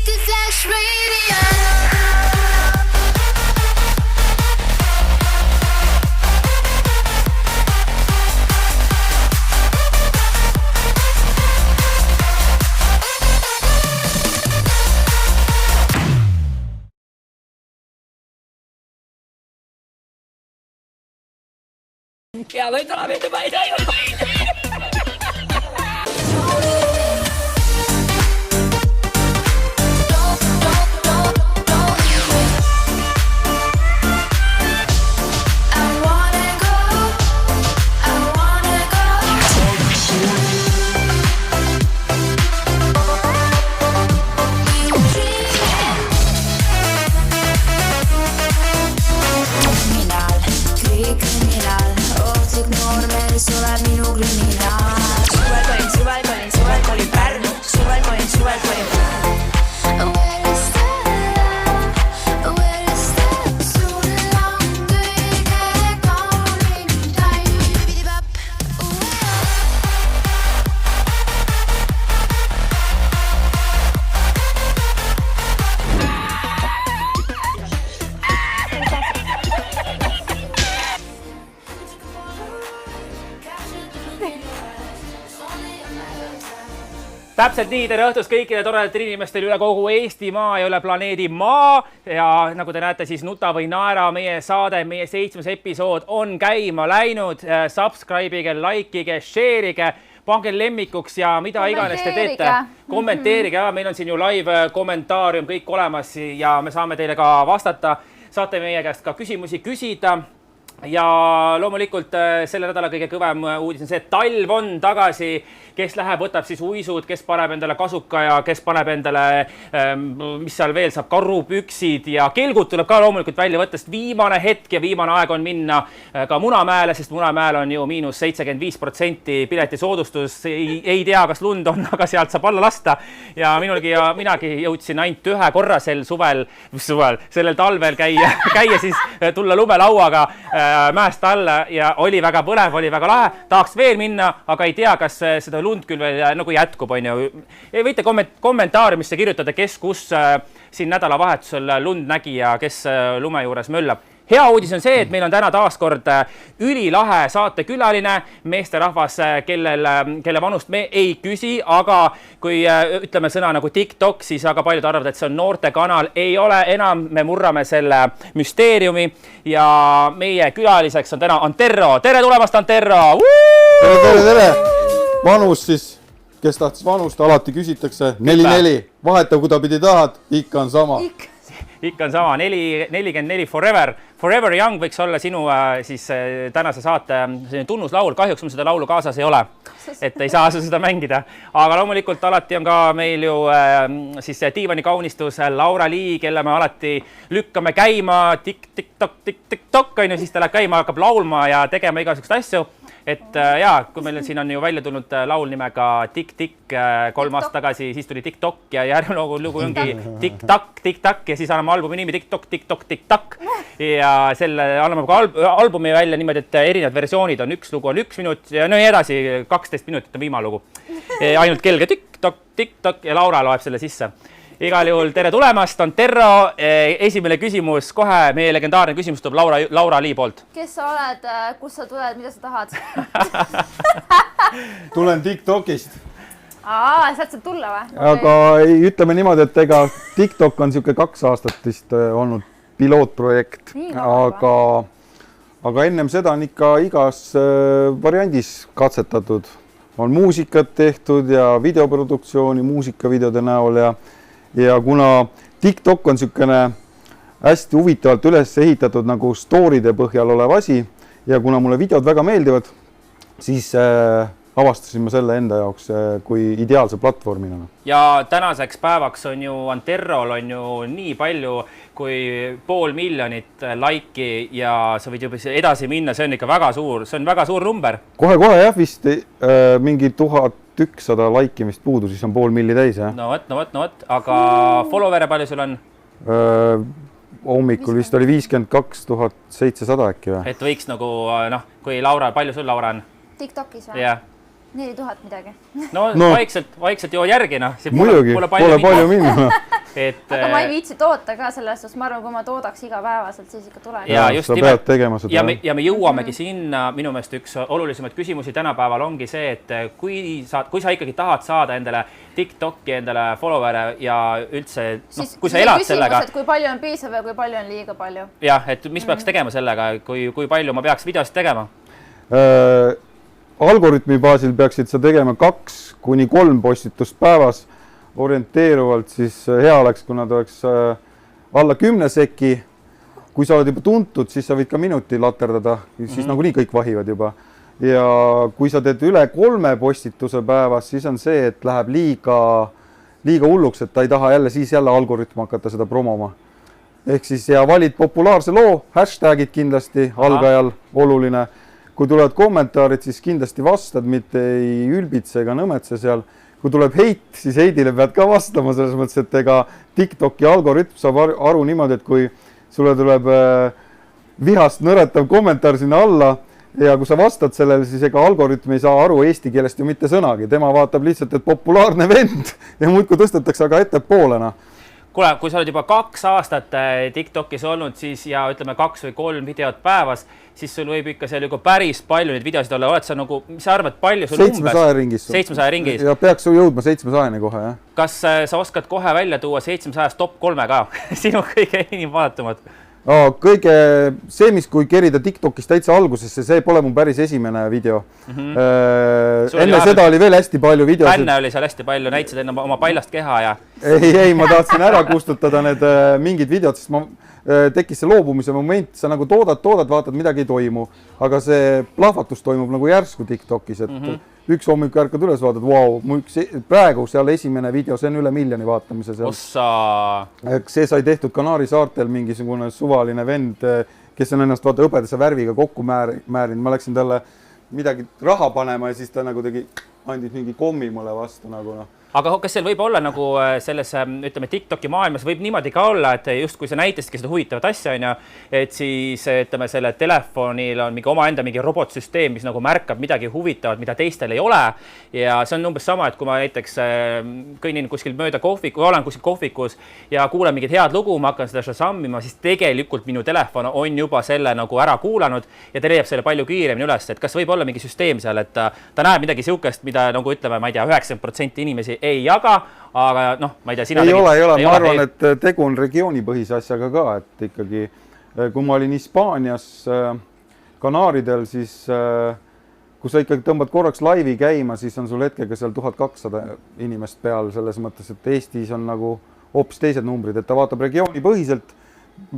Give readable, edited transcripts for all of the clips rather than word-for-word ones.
City Flash Radio. Ja, võite la mitte ma ei tea. Suvel minu kriminaal. Suvel kolin Pärnu. Suvel kolin Pärnu. Where is that? Where is that? Sulle on kõige kaunim talv. Täpselt nii, tere õhtust kõikide toredatele inimestele üle kogu Eestimaa ja üle planeedi Maa. Ja nagu te näete, siis Nuta või naera meie saade, meie 7. episood on käima läinud. Subscribe'ige, likeige, share'ige, pange lemmikuks ja mida iganes te teete. Kommenteerige, meil on siin ju live kommentaarium kõik olemas ja me saame teile ka vastata. Saate meie käest ka küsimusi küsida. Ja loomulikult selle nädala kõige kõvem uudis on see, et talv on tagasi, kes läheb, võtab siis uisud, kes paneb endale kasuka ja kes paneb endale, mis seal veel saab, karupüksid ja kelgud tuleb ka loomulikult välja võtta, sest viimane hetk ja viimane aeg on minna ka Munamäele, sest Munamäel on ju -75% piletisoodustus, ei tea, kas lund on, aga sealt saab alla lasta ja minagi jõudsin ainult ühe korra sellel talvel käia siis tulla lumelauaga mäest alla ja oli väga põnev, oli väga lahe, tahaks veel minna, aga ei tea, kas seda lund küll veel nagu jätkub, on ju. Võite kommentaariumisse kirjutada, kes kus siin nädalavahetusel lund nägi ja kes lume juures möllab. Hea uudis on see, et meil on täna taaskord ülilahe saatekülaline, meesterahvas, kelle vanust me ei küsi, aga kui ütleme sõna nagu TikTok, siis väga paljud arvavad, et see on noortekanal. Ei ole enam, me murrame selle müsteeriumi ja meie külaliseks on täna Anterro. Tere tulemast, Anterro! Tere! Vanus siis, kes tahtis vanust, alati küsitakse 4-4. Vaheta, kui ta pidi tahad, ikka on sama. Ikka on sama, 44 forever. Forever Young võiks olla sinu siis tänase saate tunnuslaul. Kahjuks mul seda laulu kaasas ei ole, et ei saa seda mängida. Aga loomulikult alati on ka meil ju siis diivani kaunistus Laura Lee, kelle me alati lükkame käima. Tik-tik-tok, siis ta läheb käima, hakkab laulma ja tegema igasugust asju. Et jaa, kui meil siin on ju välja tulnud laul nimega Tik-tik 3 aastat tagasi, siis tuli TikTok ja järgmine lugu ongi Tik-tak ja siis anname albumi nimi Tik-tok. Ja selle anname ka albumi välja niimoodi, et erinevad versioonid on. Üks lugu on 1 minut ja no edasi 12 minutit on viimane lugu. Ainult kelge Tik-tok ja Laura loeb selle sisse. Igal juhul tere tulemast, Anterro. Esimene küsimus, kohe meie legendaarne küsimus tuleb Laura Lee poolt. Kes sa oled, kus sa tuled, mida sa tahad? Tulen TikTokist. Sealt saab tulla või? Aga ütleme niimoodi, et ega TikTok on siuke 2 aastat vist olnud pilootprojekt, aga ennem seda on ikka igas variandis katsetatud. On muusikat tehtud ja videoproduktsiooni muusikavideode näol ja kuna TikTok on siukene hästi huvitavalt üles ehitatud nagu story'de põhjal olev asi ja kuna mulle videod väga meeldivad, siis avastasin ma selle enda jaoks kui ideaalse platvormina. Ja tänaseks päevaks on ju Anterrol on ju nii palju kui 500 000 laiki ja sa võid juba edasi minna, see on ikka väga suur number. Kohe jah, vist mingi 1100 laikimist puudu, siis on 500 000 täis, jah? No võt, aga followere palju sul on? Hommikul vist oli 52 700 äkki või? Et võiks nagu, kui Laura, palju sul Laura on? TikTokis või? Jah. 4000 midagi. No vaikselt joo järgi, Muidugi, pole palju minna. Aga ma ei viitsi toota ka sellest, sest ma arvan, kui ma toodaks igapäevaselt, siis ikka tuleb. Ja just sa pead tegema seda. Ja me jõuamegi sinna, minu meelest üks olulisemaid küsimusi tänapäeval ongi see, et kui sa ikkagi tahad saada endale TikTok'i, endale follower'e ja üldse, kui sa elad sellega. Kui palju on piisav ja kui palju on liiga palju. Jah, et mis peaks tegema sellega, kui palju ma peaks videosid tegema? Algoritmi baasil peaksid sa tegema 2 kuni 3 postitust päevas. Orienteeruvalt siis hea oleks, kui nad oleks alla 10 seki. Kui sa oled juba tuntud, siis sa võid ka minuti laterdada, siis nagunii kõik vahivad juba. Ja kui sa teed üle 3 postituse päevas, siis on see, et läheb liiga hulluks, et ta ei taha jälle algoritm hakata seda promoma. Ehk siis ja valid populaarse loo, hashtagid kindlasti, algajal oluline. Kui tulevad kommentaarid, siis kindlasti vastad, mitte ei ülbitse ega nõmetse seal. Kui tuleb heit, siis heidile pead ka vastama selles mõttes, et ega TikToki algoritm saab aru niimoodi, et kui sulle tuleb vihast nõretav kommentaar sinna alla ja kui sa vastad sellele, siis ega algoritm ei saa aru eesti keelest ju mitte sõnagi. Tema vaatab lihtsalt, et populaarne vend ja muudkui tõstetakse aga ettepoolena. Kuule, kui sa oled juba 2 aastat TikTokis olnud siis ja ütleme 2 või 3 videot päevas, siis sul võib ikka seal juba päris palju neid videosid olla. Oled sa nagu, mis sa arvad, palju sul 700 ringis. 700 ringis. Ja peaks jõudma 700-ni kohe, jah. Kas sa oskad kohe välja tuua 700 top 3 ka? Sinu kõige inim vaadatumad. See, mis kui kerida TikTokis täitsa algusesse, see pole mu päris esimene video. Enne seda oli veel hästi palju videosid. Enne oli seal hästi palju, näitasid enne oma paljast keha ja... Ei, ma tahtsin ära kustutada need mingid videod, sest tekkis see loobumise moment, sa nagu toodad, vaatad, midagi ei toimu. Aga see plahvatus toimub nagu järsku TikTokis, et üks hommik ärkad üles, vaatad, wow, praegu seal esimene video, see on üle 1 miljoni vaatamise seal. See sai tehtud Kanaari saartel mingisugune suvaline vend, kes on ennast õpetuse värviga kokku määrinud. Ma läksin talle midagi raha panema ja siis ta nagu andis mingi kommi mulle vastu nagu noh. Aga kas seal võib olla nagu selles, ütleme, TikToki maailmas võib niimoodi ka olla, et just kui sa näitasidki seda huvitavat asja, et siis, ütleme, selle telefonil on mingi robotsüsteem, mis nagu märkab midagi huvitavat, mida teistel ei ole. Ja see on umbes sama, et kui ma näiteks kõnnin kuskil mööda olen kuskil kohvikus ja kuulen mingit head lugu, ma hakkan seda sammima, siis tegelikult minu telefon on juba selle nagu ära kuulanud ja ta leiab selle palju kiiremini üles. Et kas võib olla mingi süsteem seal, et ta näeb midagi siukest, mida nagu ütleme, ma ei tea, 90% inimesi ei jaga, aga noh, ma ei tea, sina... Ei ole, ma arvan, et tegu on regioonipõhise asjaga ka, et ikkagi, kui ma olin Hispaanias Kanaaridel, siis kui sa ikkagi tõmbad korraks laivi käima, siis on sul hetkega seal 1200 inimest peal, selles mõttes, et Eestis on nagu hoopis teised numbrid, et ta vaatab regioonipõhiselt.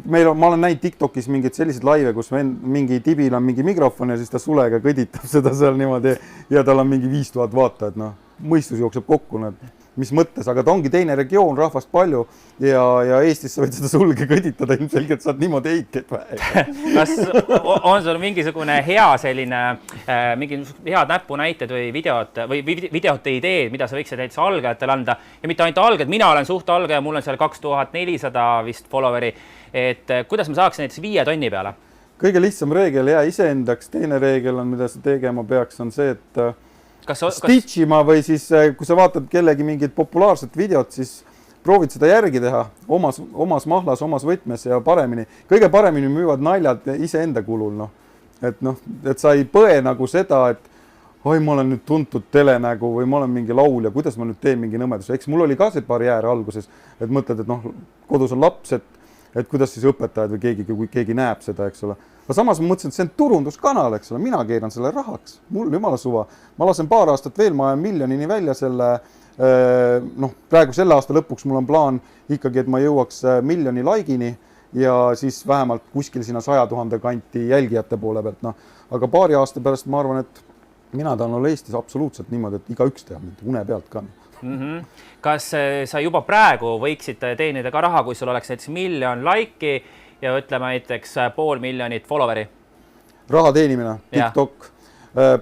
Ma olen näinud TikTokis mingid sellised laive, kus mingi tibil on mingi mikrofon ja siis ta sulega kõditab seda seal niimoodi ja tal on mingi 5000 vaatajat, noh. Mõistus jookseb kokku, mis mõttes, aga ta ongi teine regioon, rahvast palju ja Eestis sa võid seda sulge kõditada, ilmselgelt saad niimoodi heitkeid vähe. Kas on sul mingisugune hea selline, mingi head näpunäited või videote ideed, mida sa võiksid näiteks algajatele anda ja mitte ainult algajad, mina olen suht algaja, mul on seal 2400 vist followeri, et kuidas ma saaks näiteks 5 tonni peale? Kõige lihtsam reegel ja iseendaks, teine reegel on, mida sa tegema peaks, on see, et stitchima või siis, kui sa vaatad kellegi mingit populaarset videot, siis proovid seda järgi teha omas mahlas, omas võtmes ja paremini. Kõige paremini müüvad naljad iseenda kulul, noh. Et sa ei põe nagu seda, et oi, ma olen nüüd tuntud telenägu või ma olen mingi laulja, kuidas ma nüüd teen mingi nõmedus. Eks mul oli ka see barjäär alguses, et mõtled, et noh, kodus on laps, et kuidas siis õpetajad või kui keegi näeb seda, eks ole. Aga samas ma mõtlesin, et see on turunduskanal, eks ole, mina keeran selle rahaks, mul jumala suva. Ma lasen paar aastat veel, ma ajan 1 miljonini välja selle, praegu selle aasta lõpuks mul on plaan ikkagi, et ma jõuaks 1 miljoni laigini ja siis vähemalt kuskil sinna 100 000 kanti jälgijate poole pealt. No. Aga paari aasta pärast ma arvan, et mina tahan olla Eestis absoluutselt niimoodi, et igaüks teab mind une pealt ka. Kas sa juba praegu võiksid teenida ka raha, kui sul oleks näiteks 1 miljon laiki ja ütleme näiteks 500 000 followeri? Raha teenimine, TikTok.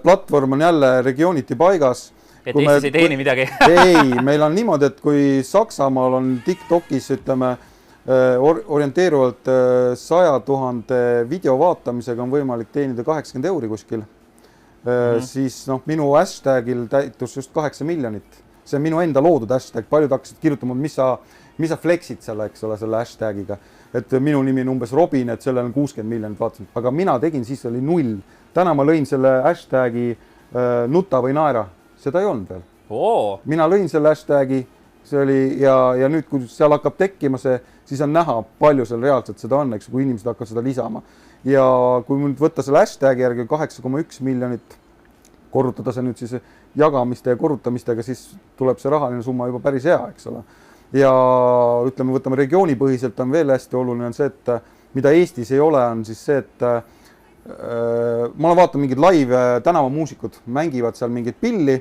Platvorm on jälle regiooniti paigas. Et Eestis ei teeni midagi? Ei, meil on niimoodi, et kui Saksamaal on TikTokis, ütleme, orienteeruvalt 100 000 video vaatamisega on võimalik teenida 80 € kuskil, siis minu hashtagil täitus just 8 miljonit see on minu enda loodud hashtag, paljud hakkasid kirjutama, mis sa flexid seal, eks ole, selle hashtagiga, et minu nimi on umbes Robin, et sellel on 60 miljonit vaatasid, aga mina tegin, siis oli 0. Täna ma lõin selle hashtagi nuta või naera, seda ei olnud veel. Mina lõin selle hashtagi, see oli ja nüüd, kui seal hakkab tekkima see, siis on näha, palju seal reaalselt seda on, eks, kui inimesed hakkavad seda lisama. Ja kui nüüd võtta selle hashtagi järgi 8,1 miljonit, korrutada see nüüd siis jagamiste ja korrutamistega, siis tuleb see rahaline summa juba päris hea, eks ole. Ja ütleme, võtame regioonipõhiselt on veel hästi oluline on see, et mida Eestis ei ole, on siis see, et ma olen vaatanud mingid live tänavamuusikud, mängivad seal mingid pilli,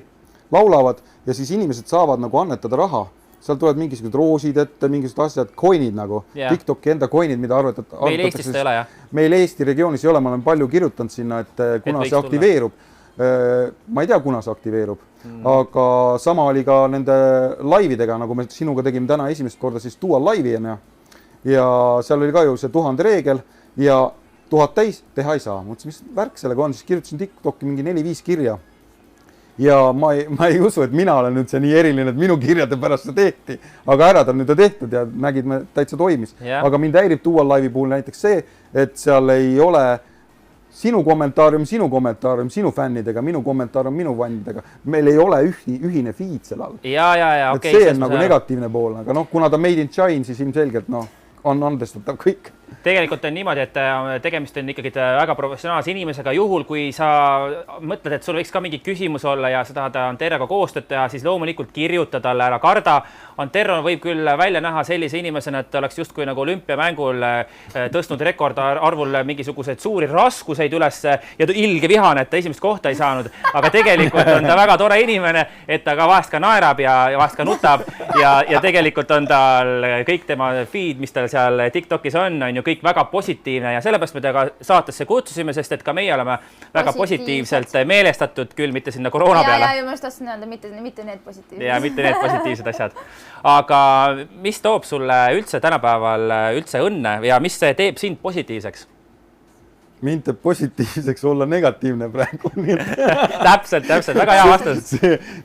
laulavad ja siis inimesed saavad nagu annetada raha. Seal tulevad mingisugused roosid ette, mingisugused asjad, coinid nagu, TikToki enda coinid, mida arvatakse. Meil Eestis ei ole, jah? Meil Eesti regioonis ei ole, ma olen palju kirjutanud sinna, et kuna see aktiveerub. Ma ei tea, kuna see aktiveerub, aga sama oli ka nende laividega, nagu me sinuga tegime täna esimest korda, siis dual laivi ja seal oli ka ju see 1000 reegel ja 1000 täis teha ei saa. Mõtlesin, mis värk sellega on, siis kirjutasin TikToki mingi 4-5 kirja. Ja ma ei usu, et mina olen nüüd see nii eriline, et minu kirjade pärast see tehti, aga ära ta nüüd on tehtud ja nägid, me täitsa toimis. Aga mind häirib dual live'i puhul näiteks see, et seal ei ole sinu kommentaarium, sinu fännidega, minu kommentaar on minu fännidega. Meil ei ole ühine feed seal all. Okay, see on nagu negatiivne pool, aga kuna ta made in China, siis ilmselgelt on andestatav kõik. Tegelikult on niimoodi, et tegemist on ikkagi väga professionaalse inimesega. Juhul, kui sa mõtled, et sul võiks ka mingi küsimus olla ja sa tahad Anterroga koostööd teha, siis loomulikult kirjuta talle, ära karda. Anterro võib küll välja näha sellise inimesena, et oleks justkui nagu olümpiamängul tõstnud rekordarvul mingisuguseid suuri raskuseid üles ja ilge vihane, et ta esimest kohta ei saanud. Aga tegelikult on ta väga tore inimene, et ta ka vahest ka naerab ja vahest ka nutab ja tegelikult on tal kõik tema feed, mis tal seal TikTokis on ju kõik väga positiivne ja sellepärast me tega saatesse kutsusime, sest et ka meie oleme väga positiivselt meelestatud, küll mitte sinna koroona peale. Ja ma just tahtsin öelda, mitte need positiivsed. Ja mitte need positiivsed asjad. Aga mis toob sulle üldse tänapäeval üldse õnne ja mis teeb sind positiivseks? Mind teeb positiivseks olla negatiivne praegu. Täpselt, väga hea vastus.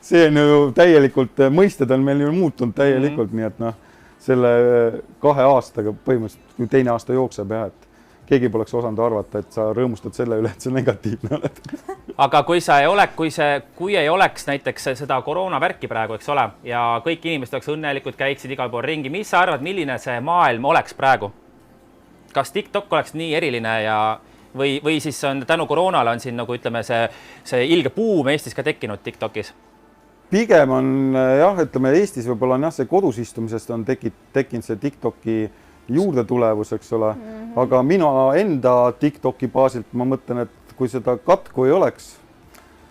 See on ju täielikult, mõisted on meil ju muutunud täielikult, nii et selle 2 aastaga põhimõtteliselt, kui teine aasta jookseb ja et keegi poleks osanud arvata, et sa rõõmustad selle üle, et sa negatiivne oled. Aga kui ei oleks näiteks seda koroonavärki praegu, eks ole, ja kõik inimesed oleks õnnelikud, käiksid igal pool ringi, mis sa arvad, milline see maailm oleks praegu? Kas TikTok oleks nii eriline või siis on tänu koroonale on siin nagu ütleme see ilge buum Eestis ka tekkinud TikTokis? Pigem on jah, ütleme Eestis võib-olla on jah, see kodus istumisest on tekkinud see TikToki juurde tulevus, eks ole. Aga mina enda TikToki baasilt ma mõtlen, et kui seda katku ei oleks,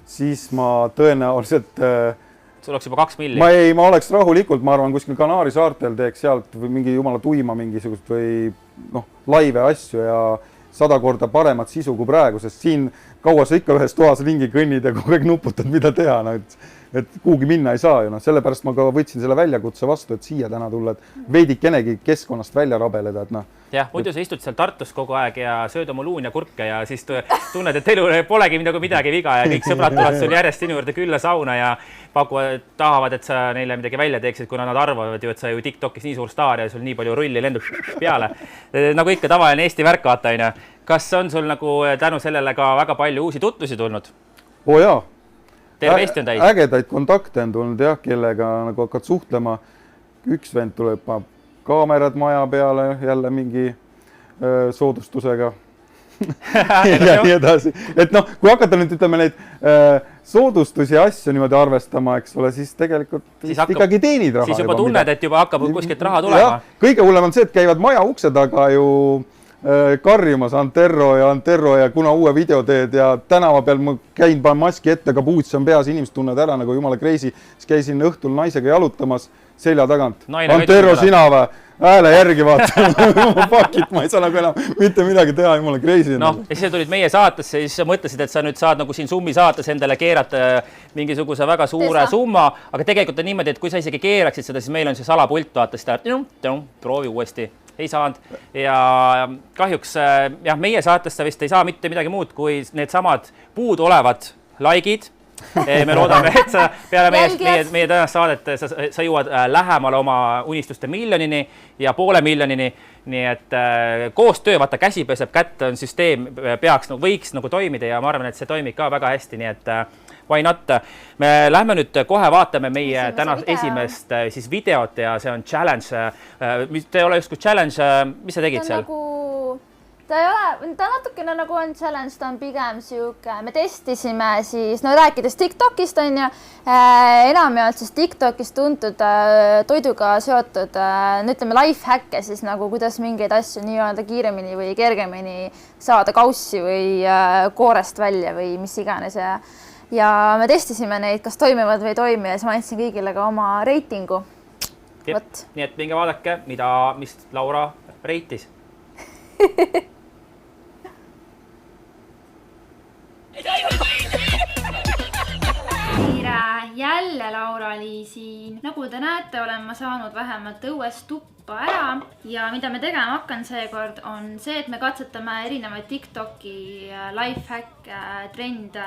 siis ma tõenäoliselt sul oleks juba 2 miljonit. Ma oleks rahulikult, ma arvan, kuskil Kanaari saartel teeks sealt või mingi jumala tuima mingisugust või laive asju ja 100 korda paremat sisu kui praegu, sest siin kaua sa ikka ühes toas ringi kõnnid ja kogu aeg nuputad, mida teha. Et kuhugi minna ei saa ju. Sellepärast ma ka võtsin selle väljakutse vastu, et siia täna tulla, et veidikenegi keskkonnast välja rabeleda. Jah, muidu sa istud seal Tartus kogu aeg ja sööd oma luun ja kurke ja siis tunned, et elu polegi midagi viga ja kõik sõbrad tulevad sul järjest sinu juurde külla sauna ja tahavad, et sa neile midagi välja teeksid, kuna nad arvavad ju, et sa ju TikTokis nii suur staar ja sul nii palju rulli lendub peale. Nagu ikka tavaline Eesti värk vaata. Kas on sul nagu tänu sellele ka väga palju uusi tutvusi tulnud? Oo jaa. Terve Eesti on täis. Ägedaid kontakte on tulnud jah, kellega nagu hakkad suhtlema. Üks vend tuleb kaamerad maja peale jälle mingi soodustusega ja nii edasi. Et kui hakata nüüd ütleme neid soodustusi ja asju niimoodi arvestama, eks ole, siis tegelikult ikkagi teenid raha. Siis juba tunned, et juba hakkab kuskilt raha tulema. Kõige hullem on see, et käivad maja ukse taga ju karjumas Anterro ja kuna uue video teed ja tänava peal ma käin, panen maski ette, aga puuts on peas, inimesed tunned ära nagu jumala crazy. Siis käisin õhtul naisega jalutamas selja tagant. Anterro, sina või? Hääle järgi vaata. Pakit, ma ei saa nagu enam mitte midagi teha, jumala crazy. Ja siis tulid meie saatesse, siis mõtlesid, et sa nüüd saad nagu siin summi saates endale keerata mingisuguse väga suure summa, aga tegelikult on niimoodi, et kui sa isegi keeraksid seda, siis meil on see salapult, vaata seda, proovi uuesti. Ei saanud ja kahjuks jah, meie saatesse vist ei saa mitte midagi muud, kui need samad puud olevad like'id Me loodame, et sa peale meie tänast saadet sa jõuad lähemale oma unistuste miljonini ja 500 000, nii et koostöö, vaata käsi peseb kätt, on süsteem, võiks nagu toimida ja ma arvan, et see toimib ka väga hästi, nii et why not. Me lähme nüüd kohe vaatame meie tänast esimest siis videot ja see on challenge. Te ei ole ükskord challenge, mis sa tegid seal? Ta natukene nagu on challenge, ta on pigem siuke, me testisime siis, no rääkides TikTokist on ju, enamjaolt siis TikTokist tuntud toiduga seotud, ütleme lifehacke siis nagu kuidas mingeid asju nii-öelda kiiremini või kergemini saada kaussi või koorest välja või mis iganes ja me testisime neid, kas toimivad või ei toimi ja siis ma andsin kõigile ka oma reitingu. Nii et minge vaadake, mis Laura reitis. Jälle Laura-Li siin. Nagu te näete, olen ma saanud vähemalt õues tuppa ära ja mida me tegema hakkan seekord on see, et me katsetame erinevaid TikToki lifehacke, trende,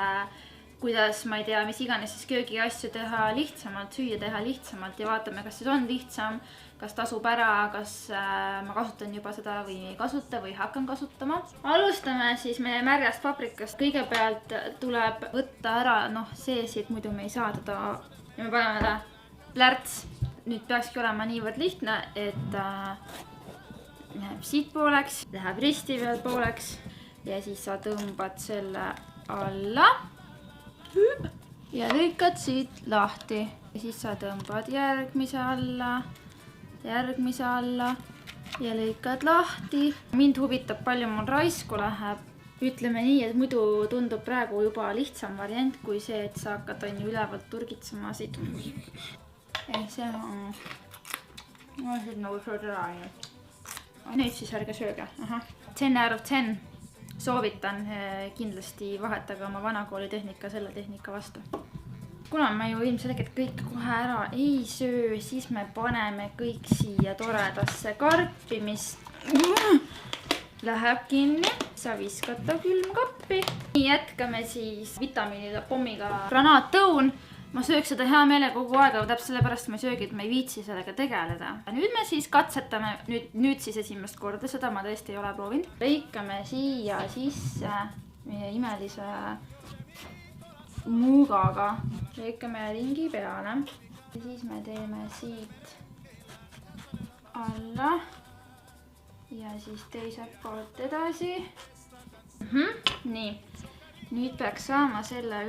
kuidas, ma ei tea, mis iganes siis köögiasju teha lihtsamalt, süüa teha lihtsamalt ja vaatame, kas siis on lihtsam, kas tasub ära, kas ma kasutan juba seda või ei kasuta või hakkan kasutama. Alustame siis meie märjast paprikast. Kõigepealt tuleb võtta ära seesid, muidu me ei saa teda ja me paneme ta plärts. Nüüd peakski olema niivõrd lihtne, et läheb siit pooleks, läheb risti veel pooleks ja siis sa tõmbad selle alla ja lõikad siit lahti ja siis sa tõmbad järgmise alla ja lõikad lahti. Mind huvitab, palju mul raisku läheb. Ütleme nii, et muidu tundub praegu juba lihtsam variant kui see, et sa hakkad ülevalt turgitsema siit. See on nagu sööd ära. Nüüd siis ärge sööge. 10 out of 10. Soovitan kindlasti vahetage oma vanakooli tehnika selle tehnika vastu. Kuna me ju ilmselgelt kõik kohe ära ei söö, siis me paneme kõik siia toredasse karpi, mis läheb kinni. Sa viskad ta külmkappi. Nii jätkame siis vitamiinide pommiga granaattõun. Ma sööks seda hea meele kogu aeg, aga täpselt sellepärast ma söögi, et ma ei viitsi sellega tegeleda. Nüüd me siis katsetame, nüüd siis esimest korda, seda ma tõesti ei ole proovinud. Lõikame siia sisse meie imelise muugaga. Lõikame ringi peale ja siis me teeme siit alla ja siis teiselt poolt edasi. Nii, nüüd peaks saama selle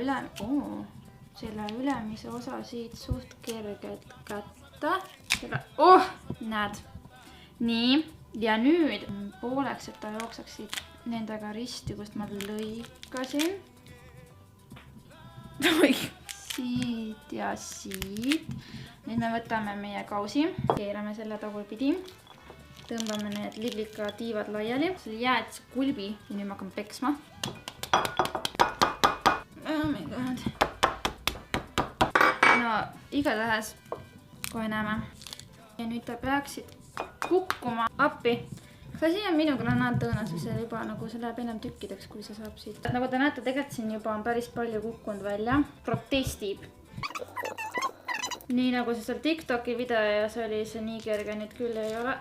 ülemise osa siit suht kergelt kätte. Näed. Nii, ja nüüd pooleks, et ta jookseks siit nendega risti, kust ma lõikasin. Siit ja siit. Nüüd me võtame meie kausi, keerame selle tagurpidi, tõmbame need liglika tiivad laiali, selle jääd kulbi ja nüüd me hakkame peksma. Oh my god. No igatahes kohe näeme. Ja nüüd ta peaksid kukkuma appi. Kas siin on minu granaattõõnasus juba nagu see läheb enam tükkideks, kui see saab siit. Nagu te näete, tegelikult siin juba on päris palju kukkunud välja. Protestib. Nii nagu see seal TikToki videos oli, see nii kerge nüüd küll ei ole.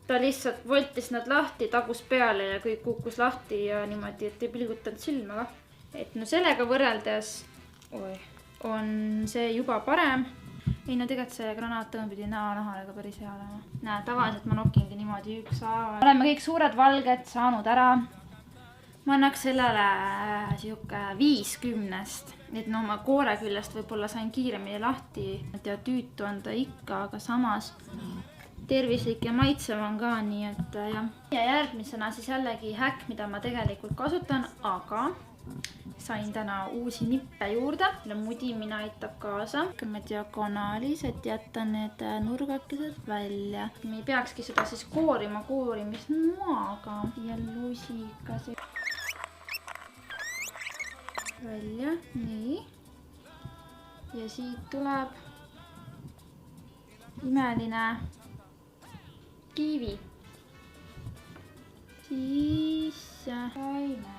Ta lihtsalt voltis nad lahti, tagus peale ja kõik kukkus lahti ja niimoodi, et ei pilgutanud silmaga. Et no sellega võrreldes on see juba parem. Ei, no tegelikult see granaattõõn pidi nahalega päris hea olema. Näe, tavaliselt ma nokkingi niimoodi ükshaaval. Oleme kõik suured valged saanud ära. Ma annaks sellele siuke 50. Et no ma koore küljest võib-olla sain kiiremini lahti. Ja tüütu on ta ikka, aga samas tervislik ja maitsev on ka, nii et jah. Ja järgmisena siis jällegi häkk, mida ma tegelikult kasutan, aga sain täna uusi nippe juurde. Mudimine aitab kaasa. Hakkame diagonaalis, et jätta need nurgakesed välja. Me ei peakski seda siis koorima koorimisnoaga. Ja lusikas välja. Nii. Ja siit tuleb imeline kiivi. Siis saime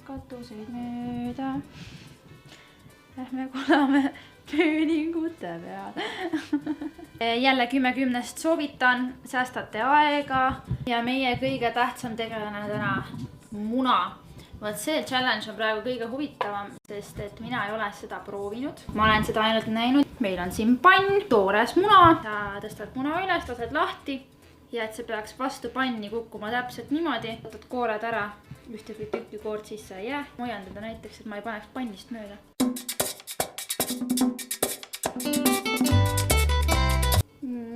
katuseid mööda. Lähme kulame pööningute peal. Jälle 10-10 soovitan, säästate aega ja meie kõige tähtsam tegelane täna, muna. Vaat see challenge on praegu kõige huvitavam, sest et mina ei ole seda proovinud. Ma olen seda ainult näinud. Meil on siin pann, toores muna. Sa tõstad muna üles, lased lahti ja et see peaks vastu panni kukkuma täpselt niimoodi. Võtad koored ära, ühtegi tükki koort sisse ei jää. Mojan teda näiteks, et ma ei paneks pannist mööda.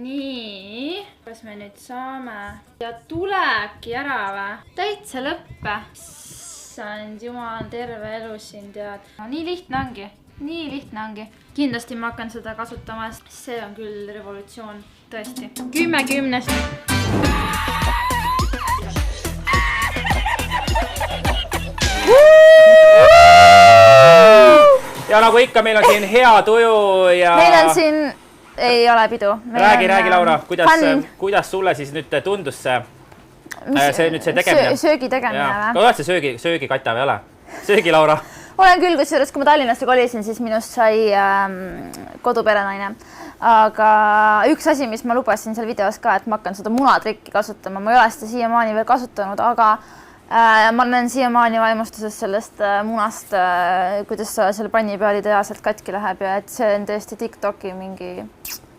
Nii, kas me nüüd saame? Ja tulebki ära või? Täitsa lõppe. Sand jumal, terve elu siin tead. No, nii lihtne ongi. Kindlasti ma hakkan seda kasutama, see on küll revolutsioon, tõesti. 10-10. Ja nagu ikka, meil on siin hea tuju ja... Meil on siin, ei ole pidu. Räägi, Laura, kuidas sulle siis nüüd tundus see? See nüüd see tegemine. Söögi tegemine või? Oled see söögi Katja või ole? Söögi Laura? Olen küll, kusjuures kui ma Tallinnasse kolisin, siis minust sai koduperenaine. Aga üks asi, mis ma lubasin seal videos ka, et ma hakkan seda munatrikki kasutama. Ma ei ole seda siiamaani veel kasutanud, aga ma olen siiamaani vaimustuses sellest munast, kuidas sa selle panni peal ideaalselt katki läheb ja et see on tõesti TikToki mingi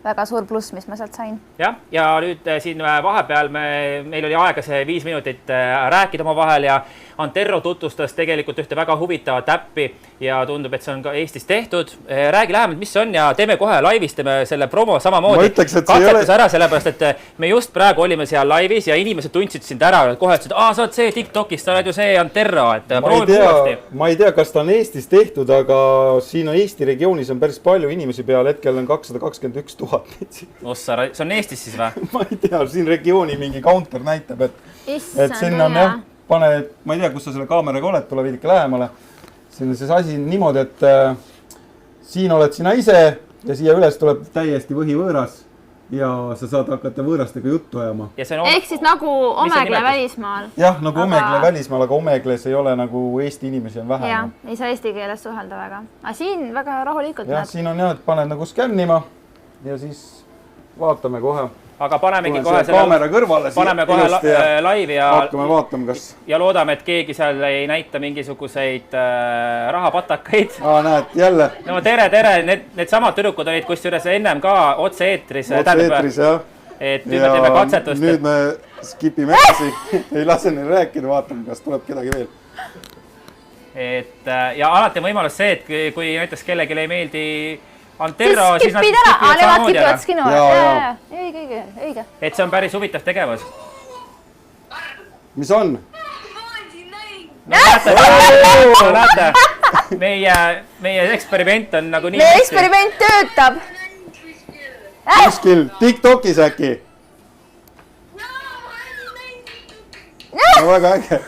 väga suur pluss, mis ma sealt sain. Jah, ja nüüd siin vahepeal meil oli aega see 5 minutit rääkida oma vahel ja Antero tutvustas tegelikult ühte väga huvitavat äppi ja tundub, et see on ka Eestis tehtud. Räägi lähemalt, mis see on ja teeme kohe laivis, teeme selle promo samamoodi. Katsetus ära, sellepärast, et me just praegu olime seal laivis ja inimesed tundsid sind ära. Kohe ütlesid, sa oled see TikTokist, sa oled ju see Antero. Ma ei tea, kas ta on Eestis tehtud, aga siin on Eesti regioonis on päris palju inimesi peal. Hetkel on 221 000. Ossa, see on Eestis siis või? Ma ei tea, siin regiooni mingi counter näitab, et sinna on jah, pane, ma ei tea, kus sa selle kaameraga oled, tule veidike lähemale. Siin on see asi niimoodi, et siin oled sina ise ja siia üles tuleb täiesti võhivõõras ja sa saad hakata võõrastega juttu ajama. Ehk siis nagu Omegle välismaal. Jah, nagu Omegle välismaal, aga Omegles ei ole nagu Eesti inimesi on vähe. Jah, ei saa eesti keeles suhelda väga. Aga siin väga rahulikult näed. Siin on jah, et paned nagu skännima ja siis vaatame kohe. Aga panemegi kohe selle kaamera kõrvale. Paneme kohe laivi ja hakkame vaatama, kas... Ja loodame, et keegi seal ei näita mingisuguseid rahapatakaid. Näed, jälle. No tere, need samad tüdrukud olid kusjuures ennem ka otse-eetris. Otse-eetris, jah. Et nüüd me teeme katsetust. Nüüd me skipime edasi. Ei lase neil rääkida, vaatame, kas tuleb kedagi veel. Ja alati on võimalus see, et kui näiteks kellelegi ei meeldi Antero, siis skipid ära, nemad kipivad skinu. Õige. Et see on päris huvitav tegevus. Mis on? Näete, meie eksperiment on nagu nii... Meie eksperiment töötab. Kuskil TikTokis äkki? No väga äge.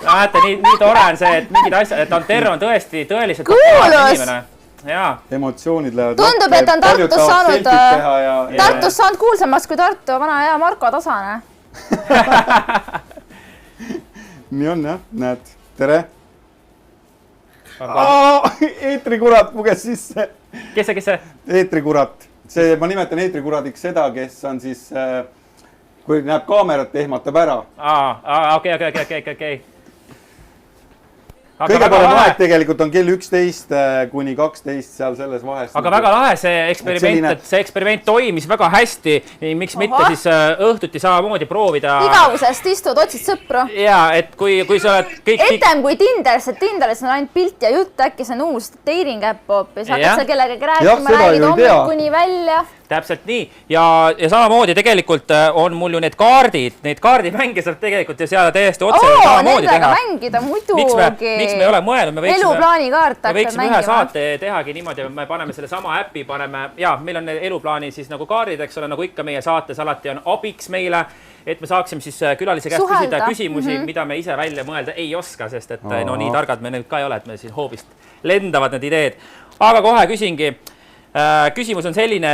Näete, nii tore on see, et mingid asjad, et Antero on tõesti tõeliselt kuulus! Emotsioonid lähevad. Tundub, et on Tartus saanud kuulsamaks kui Tartu vana hea Marko Tasane. Nii on jah, näed. Tere. Eetrikurat puges sisse. Kes see? Eetrikurat. Ma nimetan eetrikuradiks seda, kes on siis, kui näeb kaamerat, ehmatab ära. Okei. Kõige parem aeg tegelikult on kell 11 kuni 12 seal selles vahest. Aga väga lahe see eksperiment toimis väga hästi. Miks mitte siis õhtuti samamoodi proovida... Igavusest istud, otsid sõpru. Jaa, et kui sa oled kõik... Etem kui Tinderis on ainult pilt ja jutt, äkki see on uus dating äpp hoopis. Hakkad seal kellegagi rääkima, räägid hommikuni välja. Täpselt nii. Ja samamoodi tegelikult on mul ju need kaardimänge saab tegelikult ju seal täiesti otse samamoodi teha. Nendega mängida muidugi. Miks me ei ole mõelnud? Eluplaanikaart me võiksime ühe saate tehagi niimoodi, me paneme selle sama äppi, meil on eluplaani siis nagu kaardid, eks ole, nagu ikka meie saates alati on abiks meile, et me saaksime siis külalise käest küsida küsimusi, mida me ise välja mõelda ei oska, sest et no nii targad me nüüd ka ei ole, et me siis hoopist lendavad need ideed. Aga kohe küsingi. Küsimus on selline,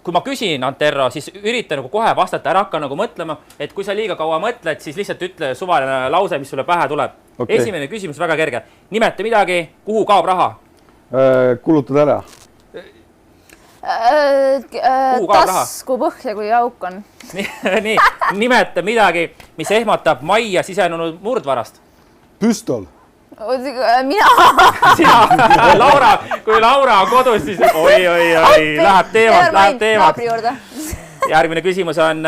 kui ma küsin Antero, siis ürita nagu kohe vastata, ära hakka nagu mõtlema, et kui sa liiga kaua mõtled, siis lihtsalt ütle suvaline lause, mis sulle pähe tuleb. Okay. Esimene küsimus väga kerge. Nimeta midagi, kuhu kaob raha? Kulutad ära. Tasku põhja, kui auk on. Nii, nimeta midagi, mis ehmatab majja sisenenud murdvarast. Püstol. Mina. Laura, kui Laura on kodus, siis oi, läheb teemalt. Järgmine küsimus on,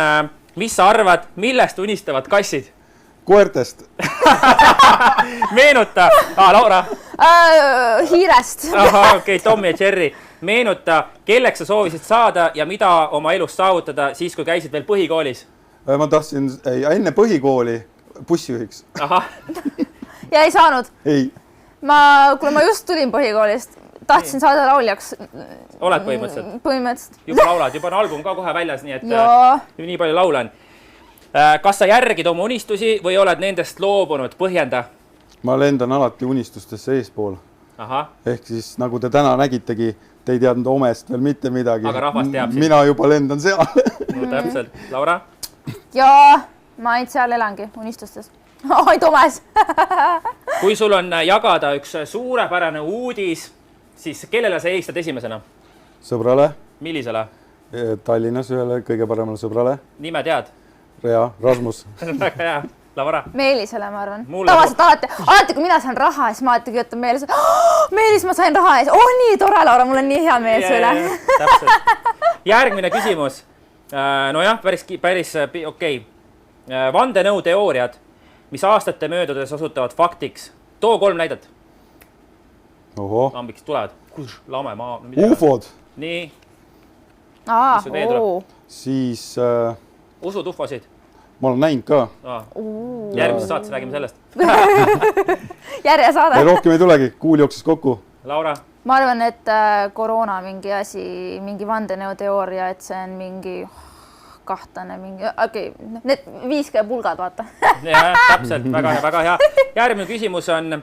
mis sa arvad, millest unistavad kassid? Koertest. Meenuta. Laura. Hiirest. Okei, Tommy ja Jerry. Meenuta, kelleks sa soovisid saada ja mida oma elus saavutada siis, kui käisid veel põhikoolis? Ma tahtsin enne põhikooli bussijuhiks. Ja ei saanud? Ei. Kuna ma just tulin põhikoolist, tahtsin saada lauljaks. Oled põhimõtteliselt? Põhimõtteliselt. Juba laulad, juba on album ka kohe väljas, nii et nii palju laulan. Kas sa järgid oma unistusi või oled nendest loobunud? Põhjenda? Ma lendan alati unistustesse eespool. Ehk siis nagu te täna nägitegi, te ei teadnud omest veel mitte midagi. Aga rahvas teab siis. Mina juba lendan seal. No täpselt. Laura? Jaa, ma ainult seal elangi unistustes. Ainult omes. Kui sul on jagada üks suurepärane uudis, siis kellele sa eelistad esimesena? Sõbrale. Millisele? Tallinnas ühele kõige paremale sõbrale. Nime tead? Rea, Rasmus. Väga hea. Laura? Meelisele, ma arvan. Tavaliselt alati, kui mina saan raha, siis ma alati kirjutan Meelis, Meelis, ma sain raha ees. Nii tore, Laura, mul on nii hea meel su üle. Täpselt. Järgmine küsimus. Nojah, päris okei. Vandenõuteooriad, mis aastate möödudes osutavad faktiks. Too 3 näidet. Oho. Miks tulevad? Lame maa. UFOd. Nii. Siis... Usud ufosid? Ma olen näinud ka. Järgmises saates räägime sellest. Järje saade. Rohkem ei tulegi, kuul jooksis kokku. Laura? Ma arvan, et koroona mingi asi, mingi vandenõuteooria, et see on mingi kahtlane, need 5G pulgad, vaata. Jah, täpselt, väga hea. Järgmine küsimus on,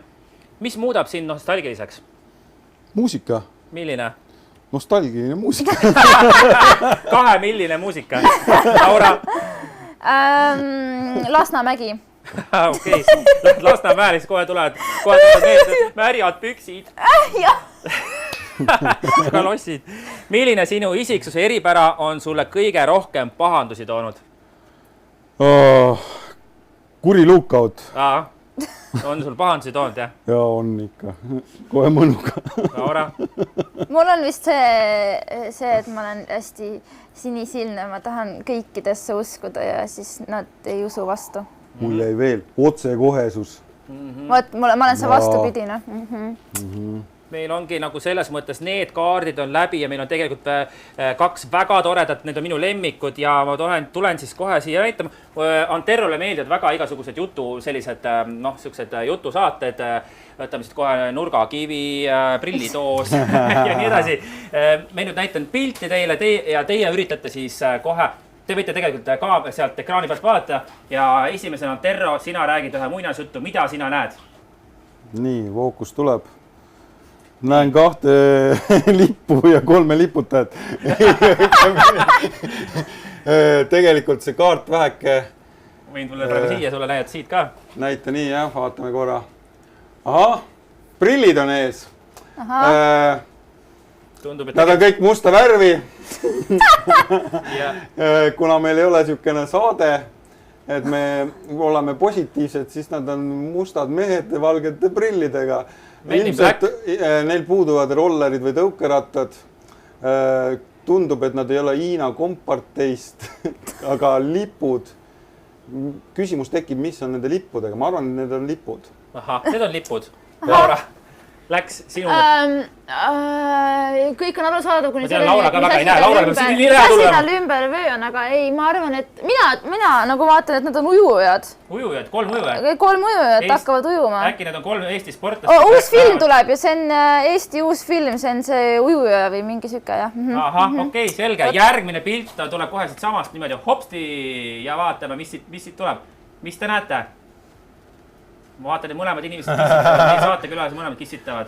mis muudab sind nostalgiliseks? Muusika. Milline? Nostalgiline muusika. 2-milline muusika. Laura? Lasnamägi. Okei, Lasnamäel siis kohe tulevad need märjad püksid. Jah. Väga lossid. Milline sinu isiksuse eripära on sulle kõige rohkem pahandusi toonud? Kuri lookout. On sul pahandusi toonud, jah? Jaa, on ikka. Kohe mõnuga. Laura? Mul on vist see, et ma olen hästi sinisilne, ma tahan kõikidesse uskuda ja siis nad ei usu vastu. Mul jäi veel otsekohesus. Ma olen see vastupidine. Meil ongi nagu selles mõttes need kaardid on läbi ja meil on tegelikult 2 väga toredat, need on minu lemmikud ja ma tulen siis kohe siia näitama. Anterole meeldivad väga igasugused sellised jutusaated, võtame siis kohe nurgakivi, prillitoos ja nii edasi. Me nüüd näitan pilti teile ja teie üritate siis kohe, te võite tegelikult ka sealt ekraani pealt vaadata ja esimesena Antero, sina räägid ühe muinasjuttu, mida sina näed? Nii, fookus tuleb. Näen 2 lippu ja 3 liputajat. Tegelikult see kaart väheke... Võin tulla praegu siia, sulle näidata siit ka. Näita nii, jah, vaatame korra. Prillid on ees. Nad on kõik musta värvi. Kuna meil ei ole niisugune saade, et me oleme positiivsed, siis nad on mustad mehed valgete prillidega. Ilmselt neil puuduvad rollerid või tõukerattad. Tundub, et nad ei ole Hiina komparteist, aga lipud. Küsimus tekib, mis on nende lippudega. Ma arvan, et need on lipud. Need on lipud. Laura, läks sinu... Kõik on aru saadav, kuni Laura ka väga ei näe. Käsinal ümber vöön, aga ei, ma arvan, et mina nagu vaatan, et nad on ujujad. Ujujad, 3 ujujad? 3 ujujad hakkavad ujuma. Äkki need on 3 Eesti sportlast? Uus film tuleb ja see on Eesti uus film, see on see ujuja või mingi süke, jah. Okei, selge. Järgmine pilt tuleb kohe siit samast niimoodi hopsti ja vaatame, mis siit tuleb. Mis te näete? Ma vaatan, et mõlemad inimesed kissitavad, meil saatekülas mõlemad kissitavad.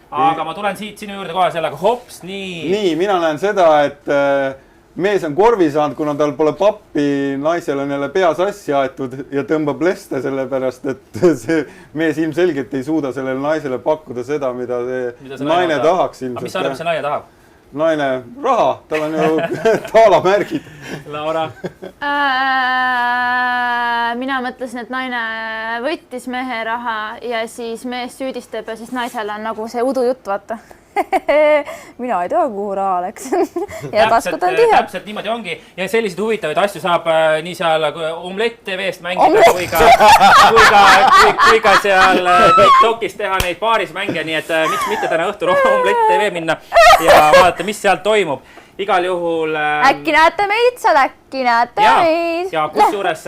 Aga ma tulen siit sinu juurde kohe sellega, hops, nii. Nii, mina näen seda, et mees on korvi saanud, kuna tal pole pappi, naisel on jälle pea sassi aetud ja tõmbab leste sellepärast, et see mees ilmselgelt ei suuda sellele naisele pakkuda seda, mida see naine tahaks ilmselt. Mis sa arvad, see naine tahab? Naine raha, tal on ju taalamärgid. Laura? Mina mõtlesin, et naine võttis mehe raha ja siis mees süüdistab ja siis naisel on nagu see udujutt, vaata. Mina ei tea, kuhu raha läks. Ja taskud on tihjad. Täpselt niimoodi ongi. Ja selliseid huvitavaid asju saab nii seal Omlett TV-st mängida kui ka seal TikTokis teha neid paarismänge, nii et miks mitte täna õhtul Omlett TV minna ja vaadata, mis seal toimub. Igal juhul... Äkki näete meid seal, äkki näete meid. Ja kusjuures,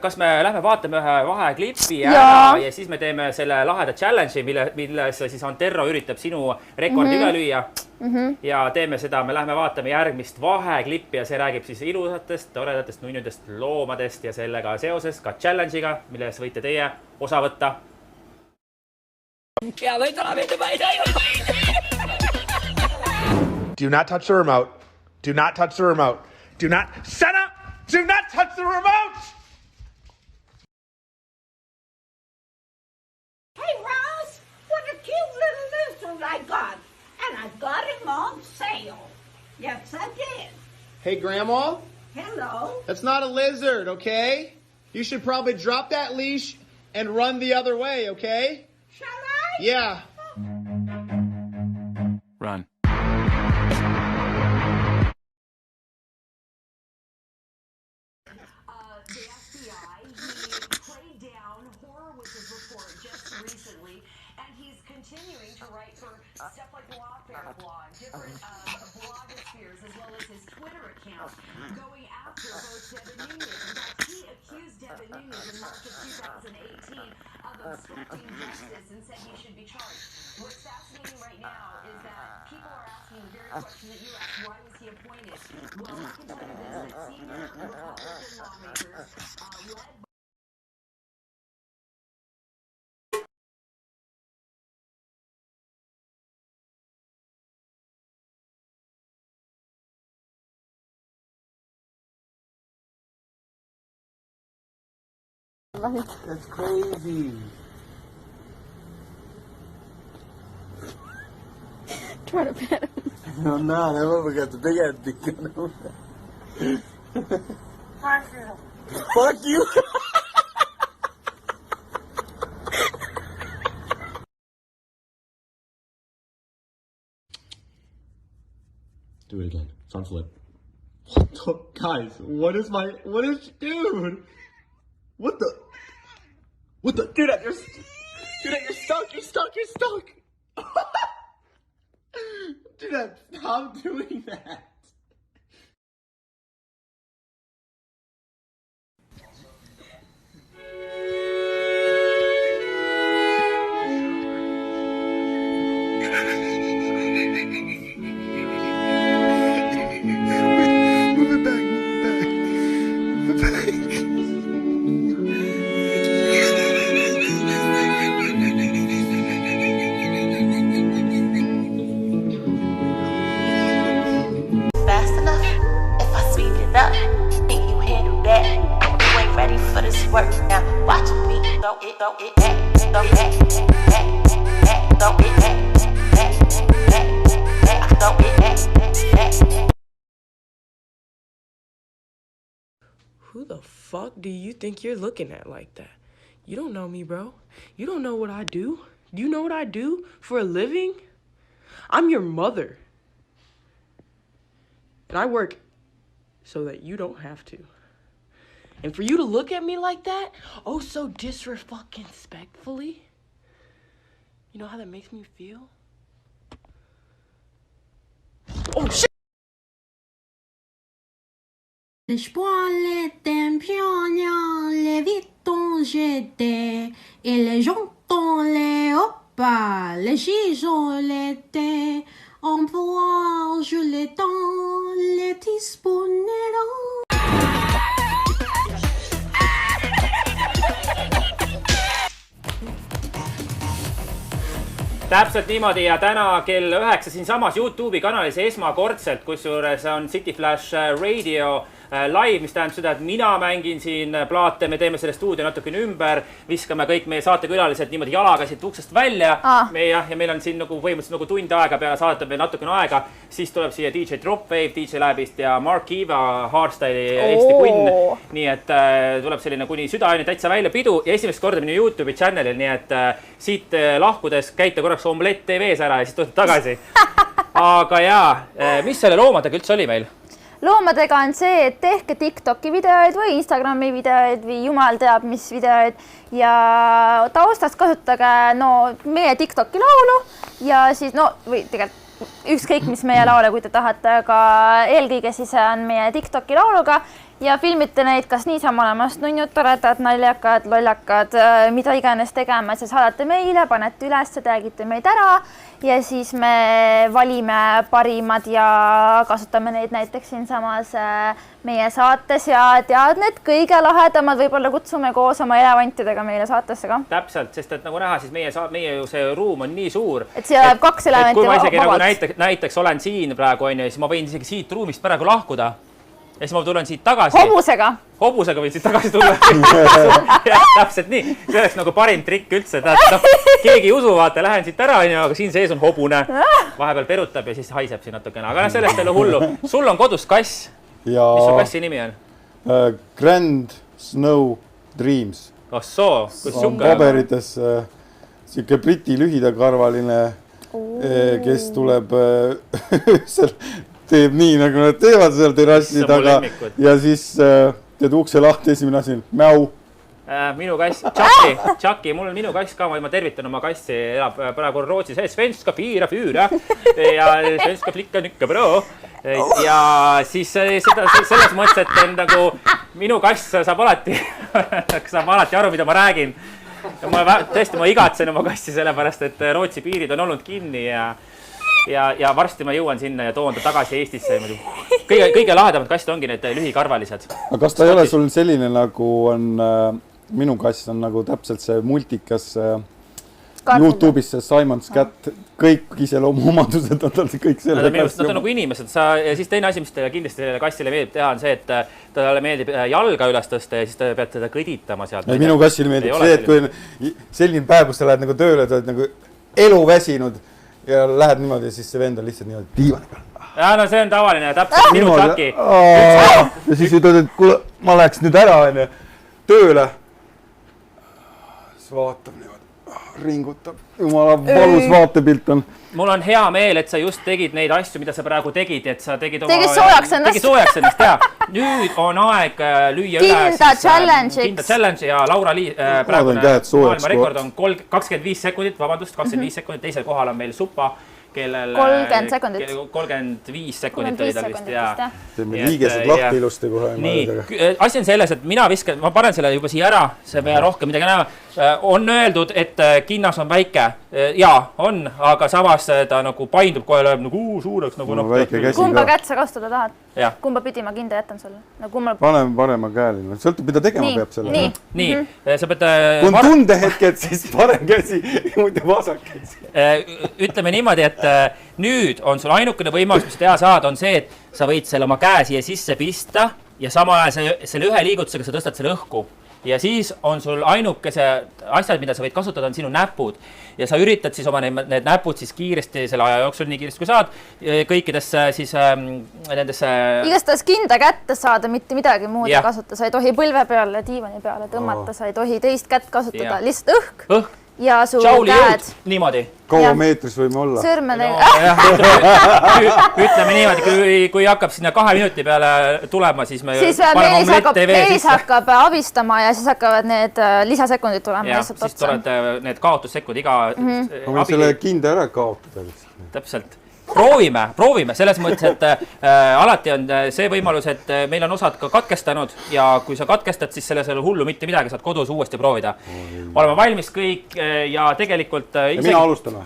kas me lähme vaatame ühe vaheklipi ära ja siis me teeme selle laheda challenge'i, milles siis Antero üritab sinu rekordi üle lüüa. Ja teeme seda, me lähme vaatame järgmist vaheklippi ja see räägib siis ilusatest, toredatest, nunnudest loomadest ja sellega seoses ka challenge'iga, milles võite teie osa võtta. Do not touch the remote. Do not touch the remote. Do not... Shut up! Do not touch the remote! Hey, Ross, what a cute little lizard I got. And I got him on sale. Yes, I did. Hey, Grandma? Hello. That's not a lizard, okay? You should probably drop that leash and run the other way, okay? Shall I? Yeah. Run. The FBI, he played down Horowiz's report just recently, and he's continuing to write for stuff like Lawfare Blog, different blogospheres, as well as his Twitter account, going after both Devin Nunes. In fact, he accused Devin Nunes in March of 2018 of obstructing justice and said he should be charged. What's fascinating right now is that people are asking the very question that you asked, why was he appointed? Well, I can tell you this, that senior Republican lawmakers led That's crazy. Try to pet him. No, that one got the big ass dick on him. Fuck you. Do it again. Front flip. Guys, dude? Dude, you're stuck. Dude, stop doing that. Fast enough if I speed it up. Think you handle that? You ain't ready for this work now. Watch me throw it back, throw it back, throw it back, throw it back. Who the fuck do you think you're looking at like that? You don't know me, bro. You don't know what I do. Do you know what I do for a living? I'm your mother. And I work so that you don't have to. And for you to look at me like that, oh so disrespectfully, you know how that makes me feel? Oh shit! Les poils étaient pignons, les vitons j'étais, et les jantons les opas, les gisons l'étaient, en poids je les temps, les disponeront. Täpselt niimoodi ja täna kell 9 siinsamas YouTube'i kanalis esmakordselt, kusjuures on City Flash Radio live, mis tähendab seda, et mina mängin siin plaate, me teeme selle stuudio natukene ümber, viskame kõik meie saatekülalised niimoodi jalaga siit uksest välja. Ja meil on siin nagu põhimõtteliselt nagu tund aega peale saadet on veel natukene aega. Siis tuleb siia DJ Dropwave, DJ Labist ja Mark Eva, Hardstyle'i Eesti kunn. Nii et tuleb selline kuni südaööni täitsa välja pidu ja esimest korda minu YouTube'i channelil, nii et siit lahkudes käite korraks Omelett TV-s ära ja siis tulete tagasi. Aga jaa, mis selle loomadega üldse oli meil? Loomadega on see, et tehke TikToki videoid või Instagrami videoid või jumal teab mis videoid ja taustast kasutage meie TikToki laulu ja siis või tegelikult ükskõik mis meie laule, kui te tahate, aga eelkõige siis on meie TikToki lauluga ja filmite neid kas niisama olemas nunnud, toredad, naljakad, lollakad, mida iganes tegema, siis saadate meile, panete üles, tagite meid ära ja siis me valime parimad ja kasutame neid näiteks siinsamas meie saates ja tead need kõige lahedamad võib-olla kutsume koos oma elevantidega meile saatesse ka. Täpselt, sest et nagu näha, siis meie ju see ruum on nii suur. Et siia läheb 2 elementi vabalt. Kui ma isegi nagu näiteks olen siin praegu, siis ma võin isegi siit ruumist praegu lahkuda. Ja siis ma tulen siit tagasi. Hobusega võin siit tagasi tulla. Täpselt nii. See oleks nagu parim trikk üldse. Keegi ei usu, vaata, lähen siit ära, aga siin sees on hobune. Vahepeal perutab ja siis haiseb siin natukene. Aga sellest ei ole hullu. Sul on kodus kass. Mis su kassi nimi on? Grand Snow Dreams. Kassoo, kus on paberites siuke briti lühidakarvaline, kes tuleb teeb nii, nagu nad teevad seal terrassi taga ja siis teed ukse lahti, esimene asi on mäu. Minu kass, Chucky, mul on minu kass ka, ma tervitan oma kassi, elab praegu Rootsis, svenska fyra ja svenska flikka nükka bro. Ja siis selles mõttes, et nagu minu kass saab alati aru, mida ma räägin. Tõesti, ma igatsen oma kassi sellepärast, et Rootsi piirid on olnud kinni ja varsti ma jõuan sinna ja toon ta tagasi Eestisse. Kõige lahedamad kassid ongi need lühikarvalised. Aga kas ta ei ole sul selline nagu on, minu kass on nagu täpselt see multikas YouTube'is see Simon's Cat, kõik iseloomuomadused on tal kõik selle kassi. Nad on nagu inimesed. Ja siis teine asi, mis teile kindlasti selle kassile meeldib teha, on see, et talle meeldib jalga üles tõsta ja siis ta peab teda kõditama sealt. Minu kassile meeldib see, et kui selline päev, kus sa lähed nagu tööle, sa oled nagu elu väsinud ja lähed niimoodi, siis see vend on lihtsalt niimoodi diivani peal. Ja no see on tavaline, täpselt minu Chucky. Ja siis ütled, et kuule, ma läheks nüüd ära tööle. Siis vaatab niimoodi, ringutab. Jumala valus vaatepilt on. Mul on hea meel, et sa just tegid neid asju, mida sa praegu tegid, et sa tegid soojaks ennast, ja. Nüüd on aeg lüüa üle Kinda challenge ja Laura Lii praegune maailma rekord on 25 sekundit, vabandust, 25 sekundit, teisel kohal on meil Supa, kellel 30 sekundit. 35 sekundit oli tal vist, jaa. Teeme liigesed lahti ilusti kohe. Nii, asi on selles, et ma panen selle juba siia ära, see pea rohkem midagi näha. On öeldud, et kinnas on väike. Jaa, on, aga samas ta nagu paindub kohe, läheb nagu suureks. Kumba kätt sa kasutada tahad? Kumba pidi ma kinda jätan sulle? Paneme parema käelina. Sõltub, mida tegema peab selle. Nii, sa pead... Kui on tundehetked, siis parem käsi, muidu vasak käsi. Ütleme niimoodi, et nüüd on sul ainukene võimalus, mis teha saad, on see, et sa võid selle oma käe siia sisse pista ja sama ajal selle ühe liigutusega sa tõstad selle õhku. Ja siis on sul ainukese asjad, mida sa võid kasutada, on sinu näpud. Ja sa üritad siis oma need näpud siis kiiresti selle aja jooksul, nii kiiresti kui saad, kõikidesse siis nendesse... Igatahes kinda kätte saada, mitte midagi muud kasutada. Sa ei tohi põlve peale, diivani peale tõmmata, sa ei tohi teist kätt kasutada, lihtsalt õhk. Ja su käed. Niimoodi. Kaua meetris võime olla? Sõrmedega. Ütleme niimoodi, kui hakkab sinna 2 minuti peale tulema, siis me paneme Omelett TV sisse. Mees hakkab abistama ja siis hakkavad need lisasekundid tulema. Ja siis tulevad need kaotussekund iga... Ma võin selle kinda ära kaotada. Täpselt. Proovime, selles mõttes, et alati on see võimalus, et meil on osad ka katkestanud ja kui sa katkestad, siis selles ei ole hullu mitte midagi, saad kodus uuesti proovida. Oleme valmis kõik ja tegelikult... Ja mina alustan või?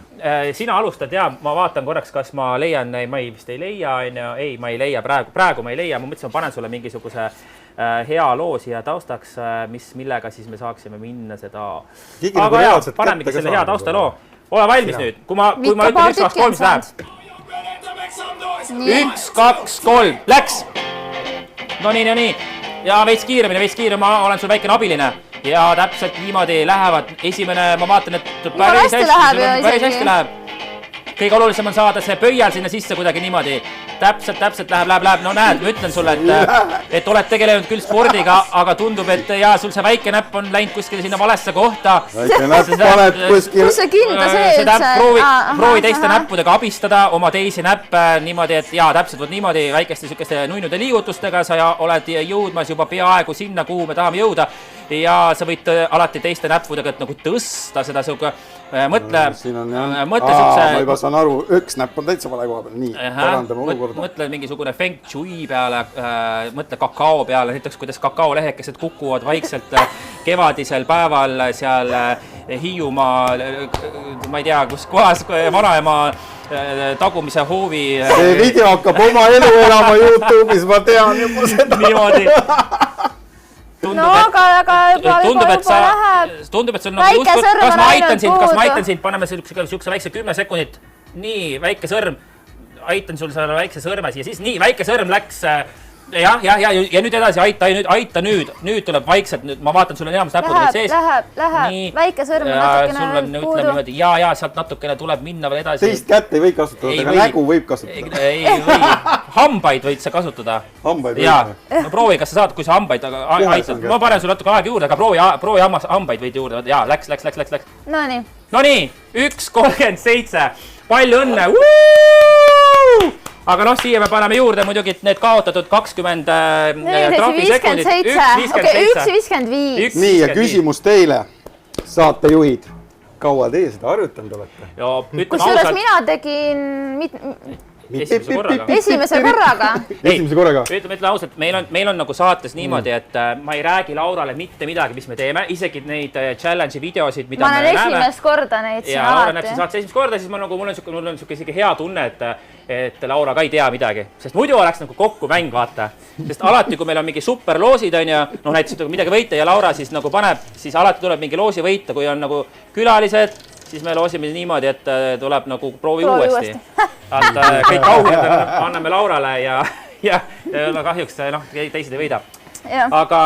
Sina alustad ja ma vaatan korraks, kas ma leian, ma vist ei leia, ei, ma ei leia praegu ma ei leia, ma mõtlesin, ma panen sulle mingisuguse hea loo siia taustaks, millega siis me saaksime minna seda... Aga jah, panemegi selle hea taustaloo. ole valmis nüüd, kui ma ütlen 1, 2, 3, siis läheb. 1, 2, 3, läks! No nii. Ja veits kiiremini, ma olen sul väikene abiline. Ja täpselt niimoodi lähevad. Esimene, ma vaatan, et päris hästi läheb. Kõige olulisem on saada see pöial sinna sisse kuidagi niimoodi. Täpselt läheb. No näed, ma ütlen sulle, et oled tegelenud küll spordiga, aga tundub, et sul see väike näpp on läinud kuskile sinna valesse kohta. Väike näpp paned kuskil. Kus see kinda see üldse? Proovi teiste näppudega abistada oma teisi näppe niimoodi, et täpselt niimoodi väikeste sükeste nuinude liigutustega sa oled jõudmas juba peaaegu sinna, kuhu me tahame jõuda. Ja sa võid alati teiste näppudega nagu tõsta seda suuga. Mõtle ma juba saan aru, üks näpp on täitsa vale koha peal. Nii, parandame olukorda. Mõtle mingisugune feng shui peale, mõtle kakao peale, näiteks kuidas kakao lehekesed kukuvad vaikselt kevadisel päeval seal Hiiumaa, ma ei tea, kus kohas vanaema tagumise hoovi. See video hakkab oma elu elama YouTube'is, ma tean juba seda. Niimoodi. Tundub, et sul on nagu uskud, kas ma aitan sind, paneme siukse väikse 10 sekundit. Nii, väike sõrm, aitan sul selle väikse sõrme siia, siis nii, väike sõrm läks. Ja nüüd edasi, aita nüüd tuleb vaikselt, ma vaatan, sul on enamus näpud nüüd sees. Läheb, väike sõrm natukene puudu. Ja, sealt natukene tuleb minna veel edasi. Teist kätt ei või kasutada, aga nägu võib kasutada. Ei või, hambaid võid sa kasutada. Hambaid võid? No proovi, kas sa saad, kui sa hambaid aitad. Ma panen sul natuke aega juurde, aga proovi hambaid võid juurde. Ja, läks. Nonii, 1.37. Palju õnne! Aga siia me paneme juurde muidugi need kaotatud 20 trahvisekundit. 1.55. Nii, ja küsimus teile, saatejuhid. Kaua teie seda harjutanud olete? Kusjuures mina tegin esimese korraga. Ütleme ausalt, meil on nagu saates niimoodi, et ma ei räägi Laurale mitte midagi, mis me teeme, isegi neid challenge'i videosid, mida me näeme. Ma olen esimest korda neid siin alati. Ja Laura näeb siin saates esimest korda, siis mul on siuke isegi hea tunne, et Laura ka ei tea midagi. Sest muidu oleks nagu kokku mäng, vaata. Sest alati, kui meil on mingi superloosid, näiteks midagi võita ja Laura siis nagu paneb, siis alati tuleb mingi loosi võita, kui on nagu külalised, siis me loosime niimoodi, et tuleb nagu proovi uuesti. Kõik auhinnad anname Laurale ja kahjuks teised ei võida. Aga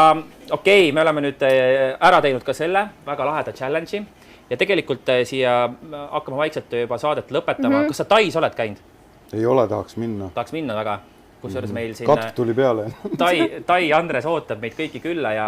okei, me oleme nüüd ära teinud ka selle väga laheda challenge'i ja tegelikult siia hakkame vaikselt juba saadet lõpetama. Kas sa Tais oled käinud? Ei ole, tahaks minna. Tahaks minna väga. Kusjuures meil siin katk tuli peale. Tai Andres ootab meid kõiki külla ja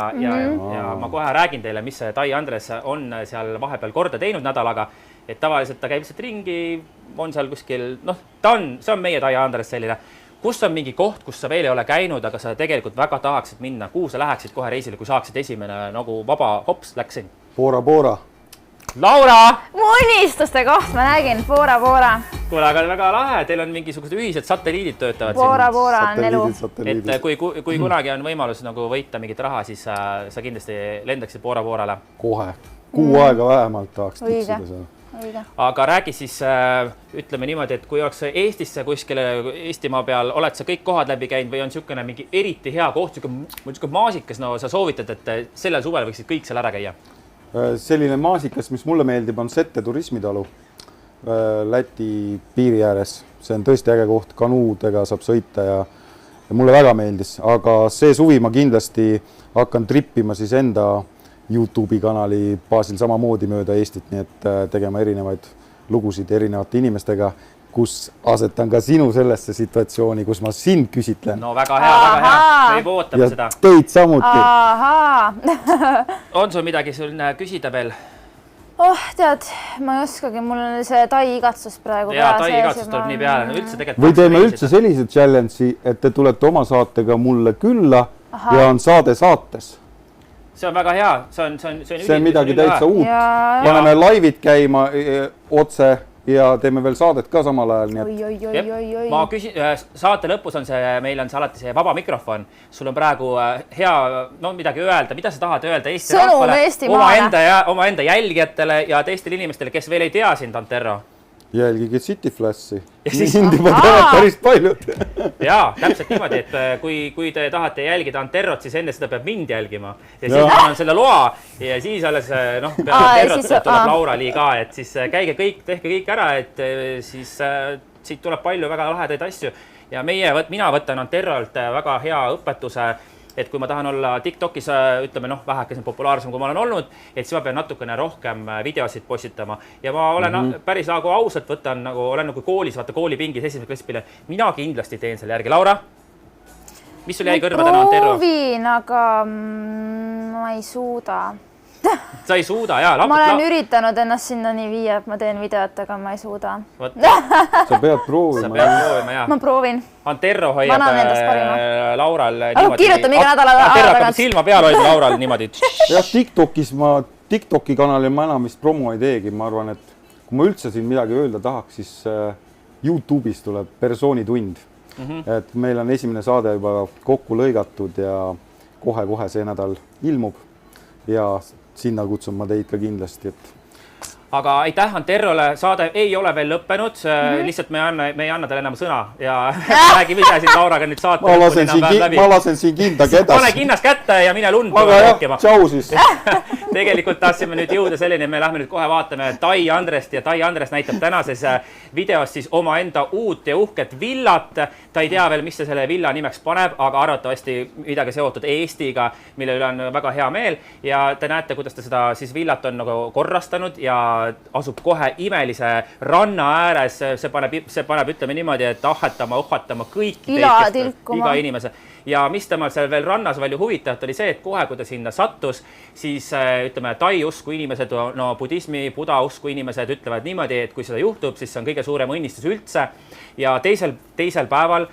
ma kohe räägin teile, mis Tai Andres on seal vahepeal korda teinud nädalaga. Et tavaliselt ta käib lihtsalt ringi, on seal kuskil, see on meie Tai Andres selline. Kus on mingi koht, kus sa veel ei ole käinud, aga sa tegelikult väga tahaksid minna? Kuhu sa läheksid kohe reisile, kui saaksid esimene nagu vaba hops läksin? Bora. Laura! Mu unistuste koht, ma nägin, Bora. Kuule, aga väga lahe, teil on mingisugused ühised satelliidid töötavad siin. Bora on elu. Et kui kunagi on võimalus nagu võita mingit raha, siis sa kindlasti lendaksid Borale. Kohe. Kuu aega vähemalt tahaks tiksida seda. Aga räägi siis, ütleme niimoodi, et kui oleks Eestisse kuskile Eestimaa peal, oled sa kõik kohad läbi käinud või on niisugune mingi eriti hea koht, niisugune maasikas, sa soovitad, et sellel suvel võiksid kõik seal ära käia? Selline maasikas, mis mulle meeldib, on Sette turismitalu Läti piiri ääres. See on tõesti äge koht, kanuudega saab sõita ja mulle väga meeldis. Aga see suvi ma kindlasti hakkan trippima siis enda YouTube'i kanali baasil samamoodi mööda Eestit, nii et tegema erinevaid lugusid erinevate inimestega, kus asetan ka sinu sellesse situatsiooni, kus ma sind küsitlen. No väga hea. Me juba ootame seda. Ja teid samuti. On sul midagi küsida veel? Tead, ma ei oskagi, mul on see Tai igatsus praegu. Jaa, Tai igatsus tuleb nii peale. Või teeme üldse sellise challenge'i, et te tulete oma saatega mulle külla ja on saade saates. See on väga hea. See on midagi täitsa uut. Paneme laivid käima otse ja teeme veel saadet ka samal ajal. Ma küsin, saate lõpus on meil on alati see vaba mikrofon. Sul on praegu hea midagi öelda. Mida sa tahad öelda Eesti rahvale, oma enda jälgijatele ja teistele inimestele, kes veel ei tea sind, Antero? Jälgige City Flashi. Siis... Mind juba teavad päris paljud. Jaa, täpselt niimoodi, et kui te tahate jälgida Anterrot, siis enne seda peab mind jälgima. Ja siis ma annan selle loa ja siis alles peale Anterrot tuleb Laura-Li ka, et siis käige kõik, tehke kõik ära, et siis siit tuleb palju väga lahedaid asju. Ja mina võtan Anterrolt väga hea õpetuse, et kui ma tahan olla TikTokis, ütleme vähekese populaarsem, kui ma olen olnud, et siis ma pean natukene rohkem videosid postitama. Ja ma olen päris ausalt võtan, olen nagu koolis, vaata koolipingis esimese klassipile. Mina kindlasti teen selle järgi. Laura, mis sul jäi kõrva täna Anterro? Proovin, aga ma ei suuda. Sa ei suuda, jaa. Ma olen üritanud ennast sinna nii viia, et ma teen videot, aga ma ei suuda. Sa pead proovima. Jaa. Ma proovin. Anterro hoiab Laural niimoodi. Kirjuta mingi nädala Anterro hakkab silma peal hoidma Laural niimoodi. Ja TikToki kanalil ma enam vist promo ei teegi. Ma arvan, et kui ma üldse siin midagi öelda tahaks, siis YouTube'is tuleb persoonitund. Et meil on esimene saade juba kokku lõigatud ja kohe see nädal ilmub. Ja sinna kutsun ma teid ka kindlasti, et... Aga aitäh Anterrole, saade ei ole veel lõppenud, lihtsalt me ei anna talle enam sõna ja räägime ise siin Lauraga nüüd saate. Ma lasen siin kinda kädas. Pane kinnas kätte ja mine lund. Aga jah, tšau siis. Tegelikult tahtsime nüüd jõuda selline, me lähme nüüd kohe vaatame Tai Andrest ja Tai Andres näitab tänases videos siis oma enda uut ja uhket villat. Ta ei tea veel, mis see selle villa nimeks paneb, aga arvatavasti midagi seotud Eestiga, mille üle on väga hea meel. Ja te näete, kuidas ta seda siis villat on nagu korrastanud ja asub kohe imelise ranna ääres. See paneb ütleme niimoodi, et ohhatama kõiki iga inimese. Ja mis temal seal veel rannas palju huvitavat oli see, et kohe, kui ta sinna sattus, siis ütleme, Tai usku inimesed, budismi, buda usku inimesed ütlevad niimoodi, et kui seda juhtub, siis see on kõige suurem õnnistus üldse. Ja teisel päeval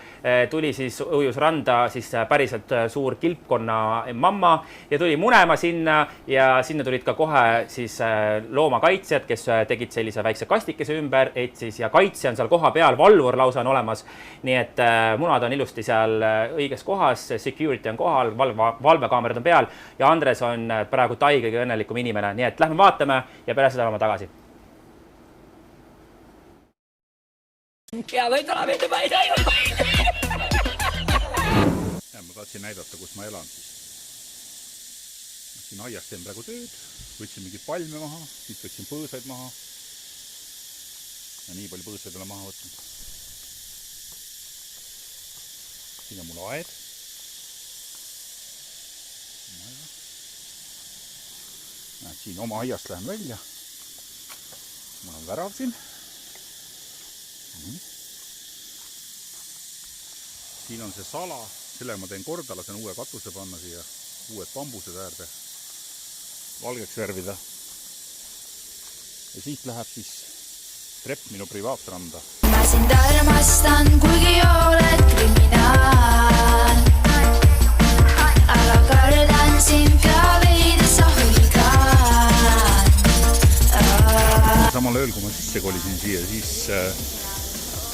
tuli siis ujus randa siis päriselt suur kilpkonna mamma ja tuli munema sinna ja sinna tulid ka kohe siis loomakaitsjad, kes tegid sellise väikse kastikese ümber, et siis ja kaitsja on seal koha peal, valvur lausa on olemas. Nii et munad on ilusti seal õiges kohas, security on kohal, valvekaamerad on peal ja Andres on praegu Tai kõige õnnelikum inimene. Nii et lähme vaatame ja pärast seda oleme tagasi. Ja võid olla mitte ma ei saa ju. Ma tahtsin näidata, kus ma elan. Siin aias teen praegu tööd, võtsin mingi palme maha, siit võtsin põõsaid maha. Ja nii palju põõsaid olen maha võtnud. Siin on mul aed. Siin oma aiast lähen välja. Mul on värav siin. Siin on see sala, selle ma teen korda, lasen uue katuse panna siia, uued bambused äärde, valgeks värvida. Ja siit läheb siis trepp minu privaatranda. Ma sind armastan, kuigi oled kriminaal. Aga kardan sind ka veidi sa hulgaan. Samal ööl, kui ma sisse kolisin siia, siis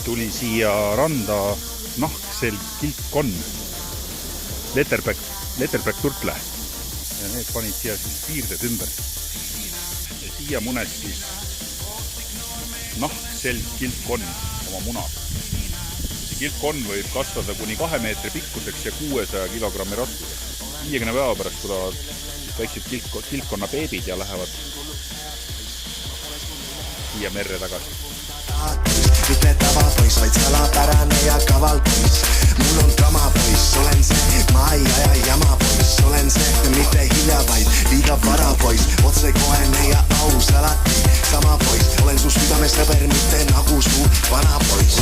tuli siia randa nahksel kilpkonn, Letterback Turtle. Ja need panid siia siis piirded ümber. Ja siia munes siis nahksel kilpkonn oma munad. See kilpkonn võib kasvada kuni 2 meetri pikkuseks ja 600 kilogrammi raskuseks. 50 päeva pärast tulevad väiksed kilpkonna beebid ja lähevad siia merre tagasi. Mitte tavapoiss, vaid salapärane ja kaval poiss. Mul on dramapoiss, olen see, ma ei aja jamapoiss. Olen see, mitte hilja, vaid liiga varapoiss. Otsekohene ja aus alati, sama poiss. Olen su südames sõber, mitte nagu su vanapoiss.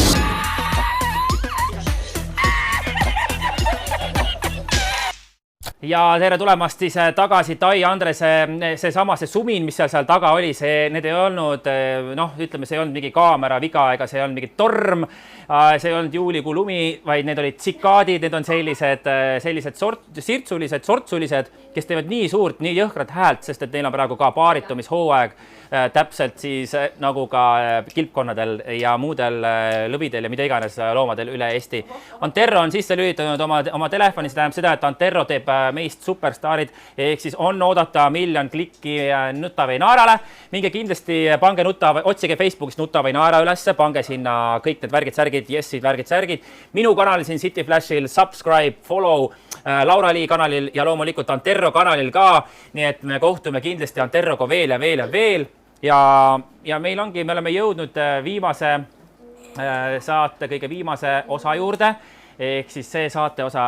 Ja tere tulemast siis tagasi Tai Andrese, see sumin, mis seal taga oli, need ei olnud, ütleme, see ei olnud mingi kaamera viga, ega see ei olnud mingi torm, see ei olnud juulikuu lumi, vaid need olid tsikaadid, need on sellised sortsulised, kes teevad nii suurt, nii jõhkrat häält, sest et neil on praegu ka paarittumishooaeg, täpselt siis nagu ka kilpkonnadel ja muudel lõvidel ja mida iganes loomadel üle Eesti. Anterro on sisse lülitanud oma telefoni, see tähendab seda, et Anterro teeb meist superstaarid, ehk siis on oodata 1 000 000 klikki Nuta või Naarale. Minge kindlasti, pange otsige Facebookist Nuta või Naara ülesse, pange sinna kõik need värgid-särgid, Jessid, värgid-särgid. Minu kanalil siin City Flashil, subscribe, follow, Laura-Lii kanalil ja loomulikult Anterro kanalil ka. Nii et me kohtume kindlasti Anterroga veel ja veel ja veel. Ja meil ongi, me oleme jõudnud viimase saate kõige viimase osa juurde. Ehk siis see saate osa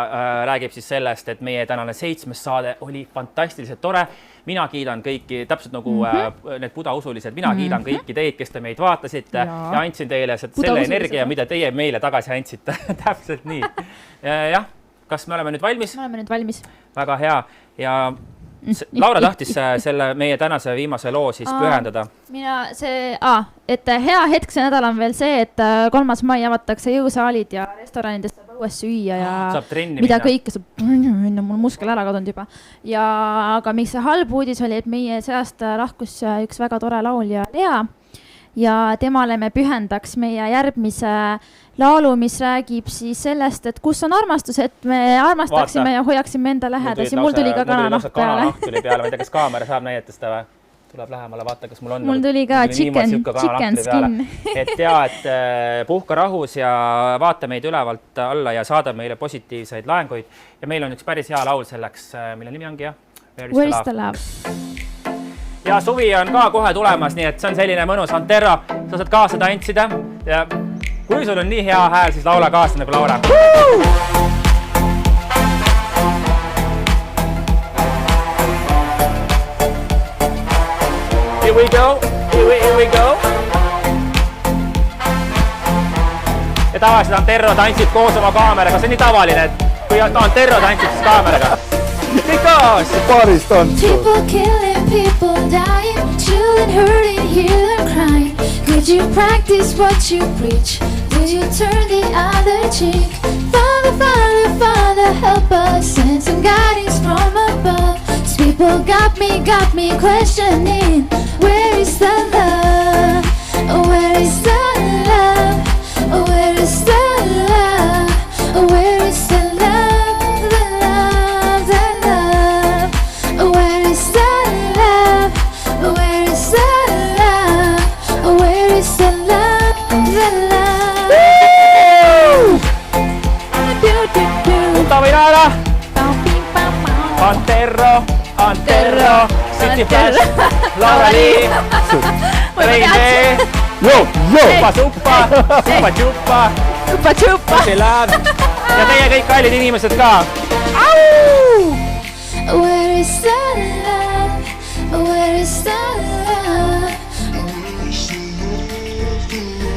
räägib siis sellest, et meie tänane 7. saade oli fantastiliselt tore. Mina kiidan kõiki, täpselt nagu need budausulised, mina kiidan kõiki teid, kes te meid vaatasite ja andsin teile selle energia, mida teie meile tagasi andsite. Täpselt nii. Jah, kas me oleme nüüd valmis? Me oleme nüüd valmis. Väga hea. Ja Laura tahtis selle meie tänase viimase loo siis pühendada. Et hea hetk see nädal on veel see, et 3. mai avatakse jõusaalid ja restoranidest saab õues süüa ja mida kõike saab, mul muskel ära kadunud juba. Aga mis see halb uudis oli, et meie seast lahkus üks väga tore laulja Lea ja temale me pühendaks meie järgmise laulu, mis räägib siis sellest, et kus on armastus, et me armastaksime ja hoiaksime enda lähedasi. Mul tuli ka kananahk peale. Ma ei tea, kas kaamera saab näidata seda või? Tuleb lähemale, vaata, kas mul on. Mul tuli ka chicken skin. Et puhka rahus ja vaata meid ülevalt alla ja saada meile positiivseid laenguid. Ja meil on üks päris hea laul selleks, mille nimi ongi, Where is the love? Ja suvi on ka kohe tulemas, nii et see on selline mõnus. Anterro, sa saad kaasa tantsida ja kui sul on nii hea hääl, siis laula kaasa nagu Laura. Here we go, here we go. Ja tavaliselt Anterro tantsib koos oma kaameraga, see on nii tavaline, et kui Anterro tantsib siis kaameraga. People killing, people dying, children hurting, hear them crying. Could you practice what you preach? Would you turn the other cheek? Father, Father, Father, help us, send some guidance from above. These people got me questioning, where is the love? Where is the love? Where is the love? Where is the love? Nuta või Naara? Anterro, City Flash, Laura-Lii, Reine, Suppa, ja teie kõik kallid inimesed ka. Where is the love? Where is the love?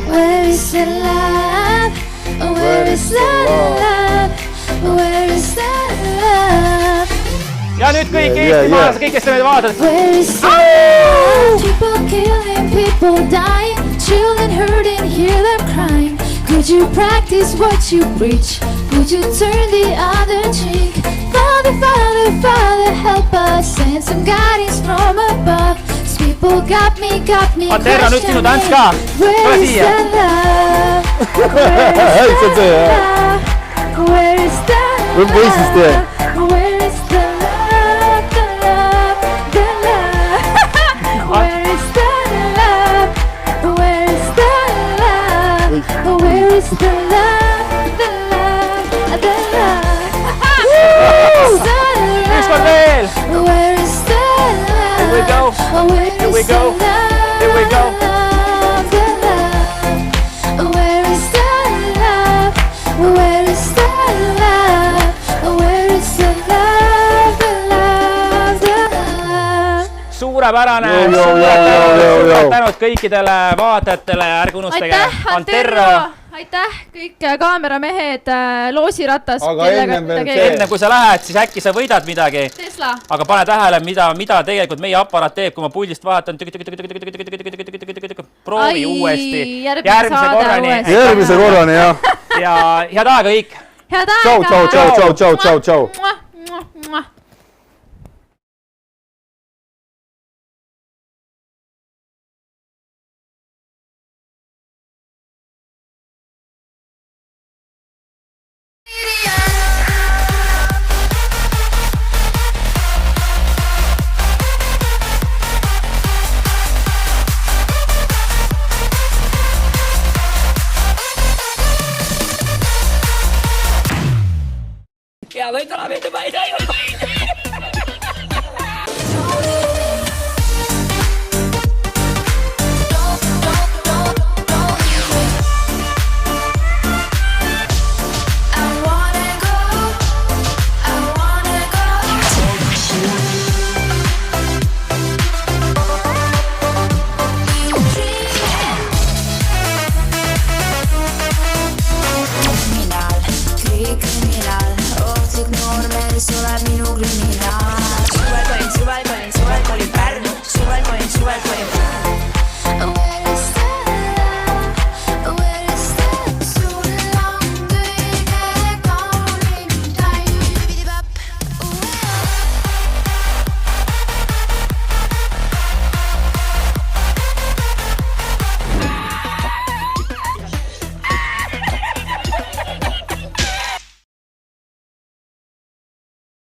Where is the love? Where is the love? Where is the love? Ja nüüd kõik eestimaalased, kõik, kes te meid vaatad. Where is the love? People killing, people dying, children hurting, hear them crying. Could you practice what you preach? Would you turn the other cheek? Father, Father, Father, help us, send some guidance from above. These people got me Anterro, nüüd sinu tants ka. Where is the love? Where is the love? Where is the love? Where is the love? Where is the love? The love, the love. Where is the love? Where is the love? Where is the love? The love, the love. Isabel! Where is the love? Here we go. Here we go. Here we go. Where is the love? Where is the love? Where is the love? The love, the love. Suurepärane. Tänud kõikidele vaatajatele ja ärge unustage Anterro. Aitäh kõik kaameramehed, loosiratas. Aga enne kui sa lähed, siis äkki sa võidad midagi. Tesla. Aga pane tähele, mida tegelikult meie aparaat teeb, kui ma puldist vaatan. Proovi uuesti. Järgmise korrani, jah. Ja head aega kõik. Head aega. Ciao. ja võidame mitte ma ei tea. Kriminal, ohtlik noor mees, oled minu kriminaal.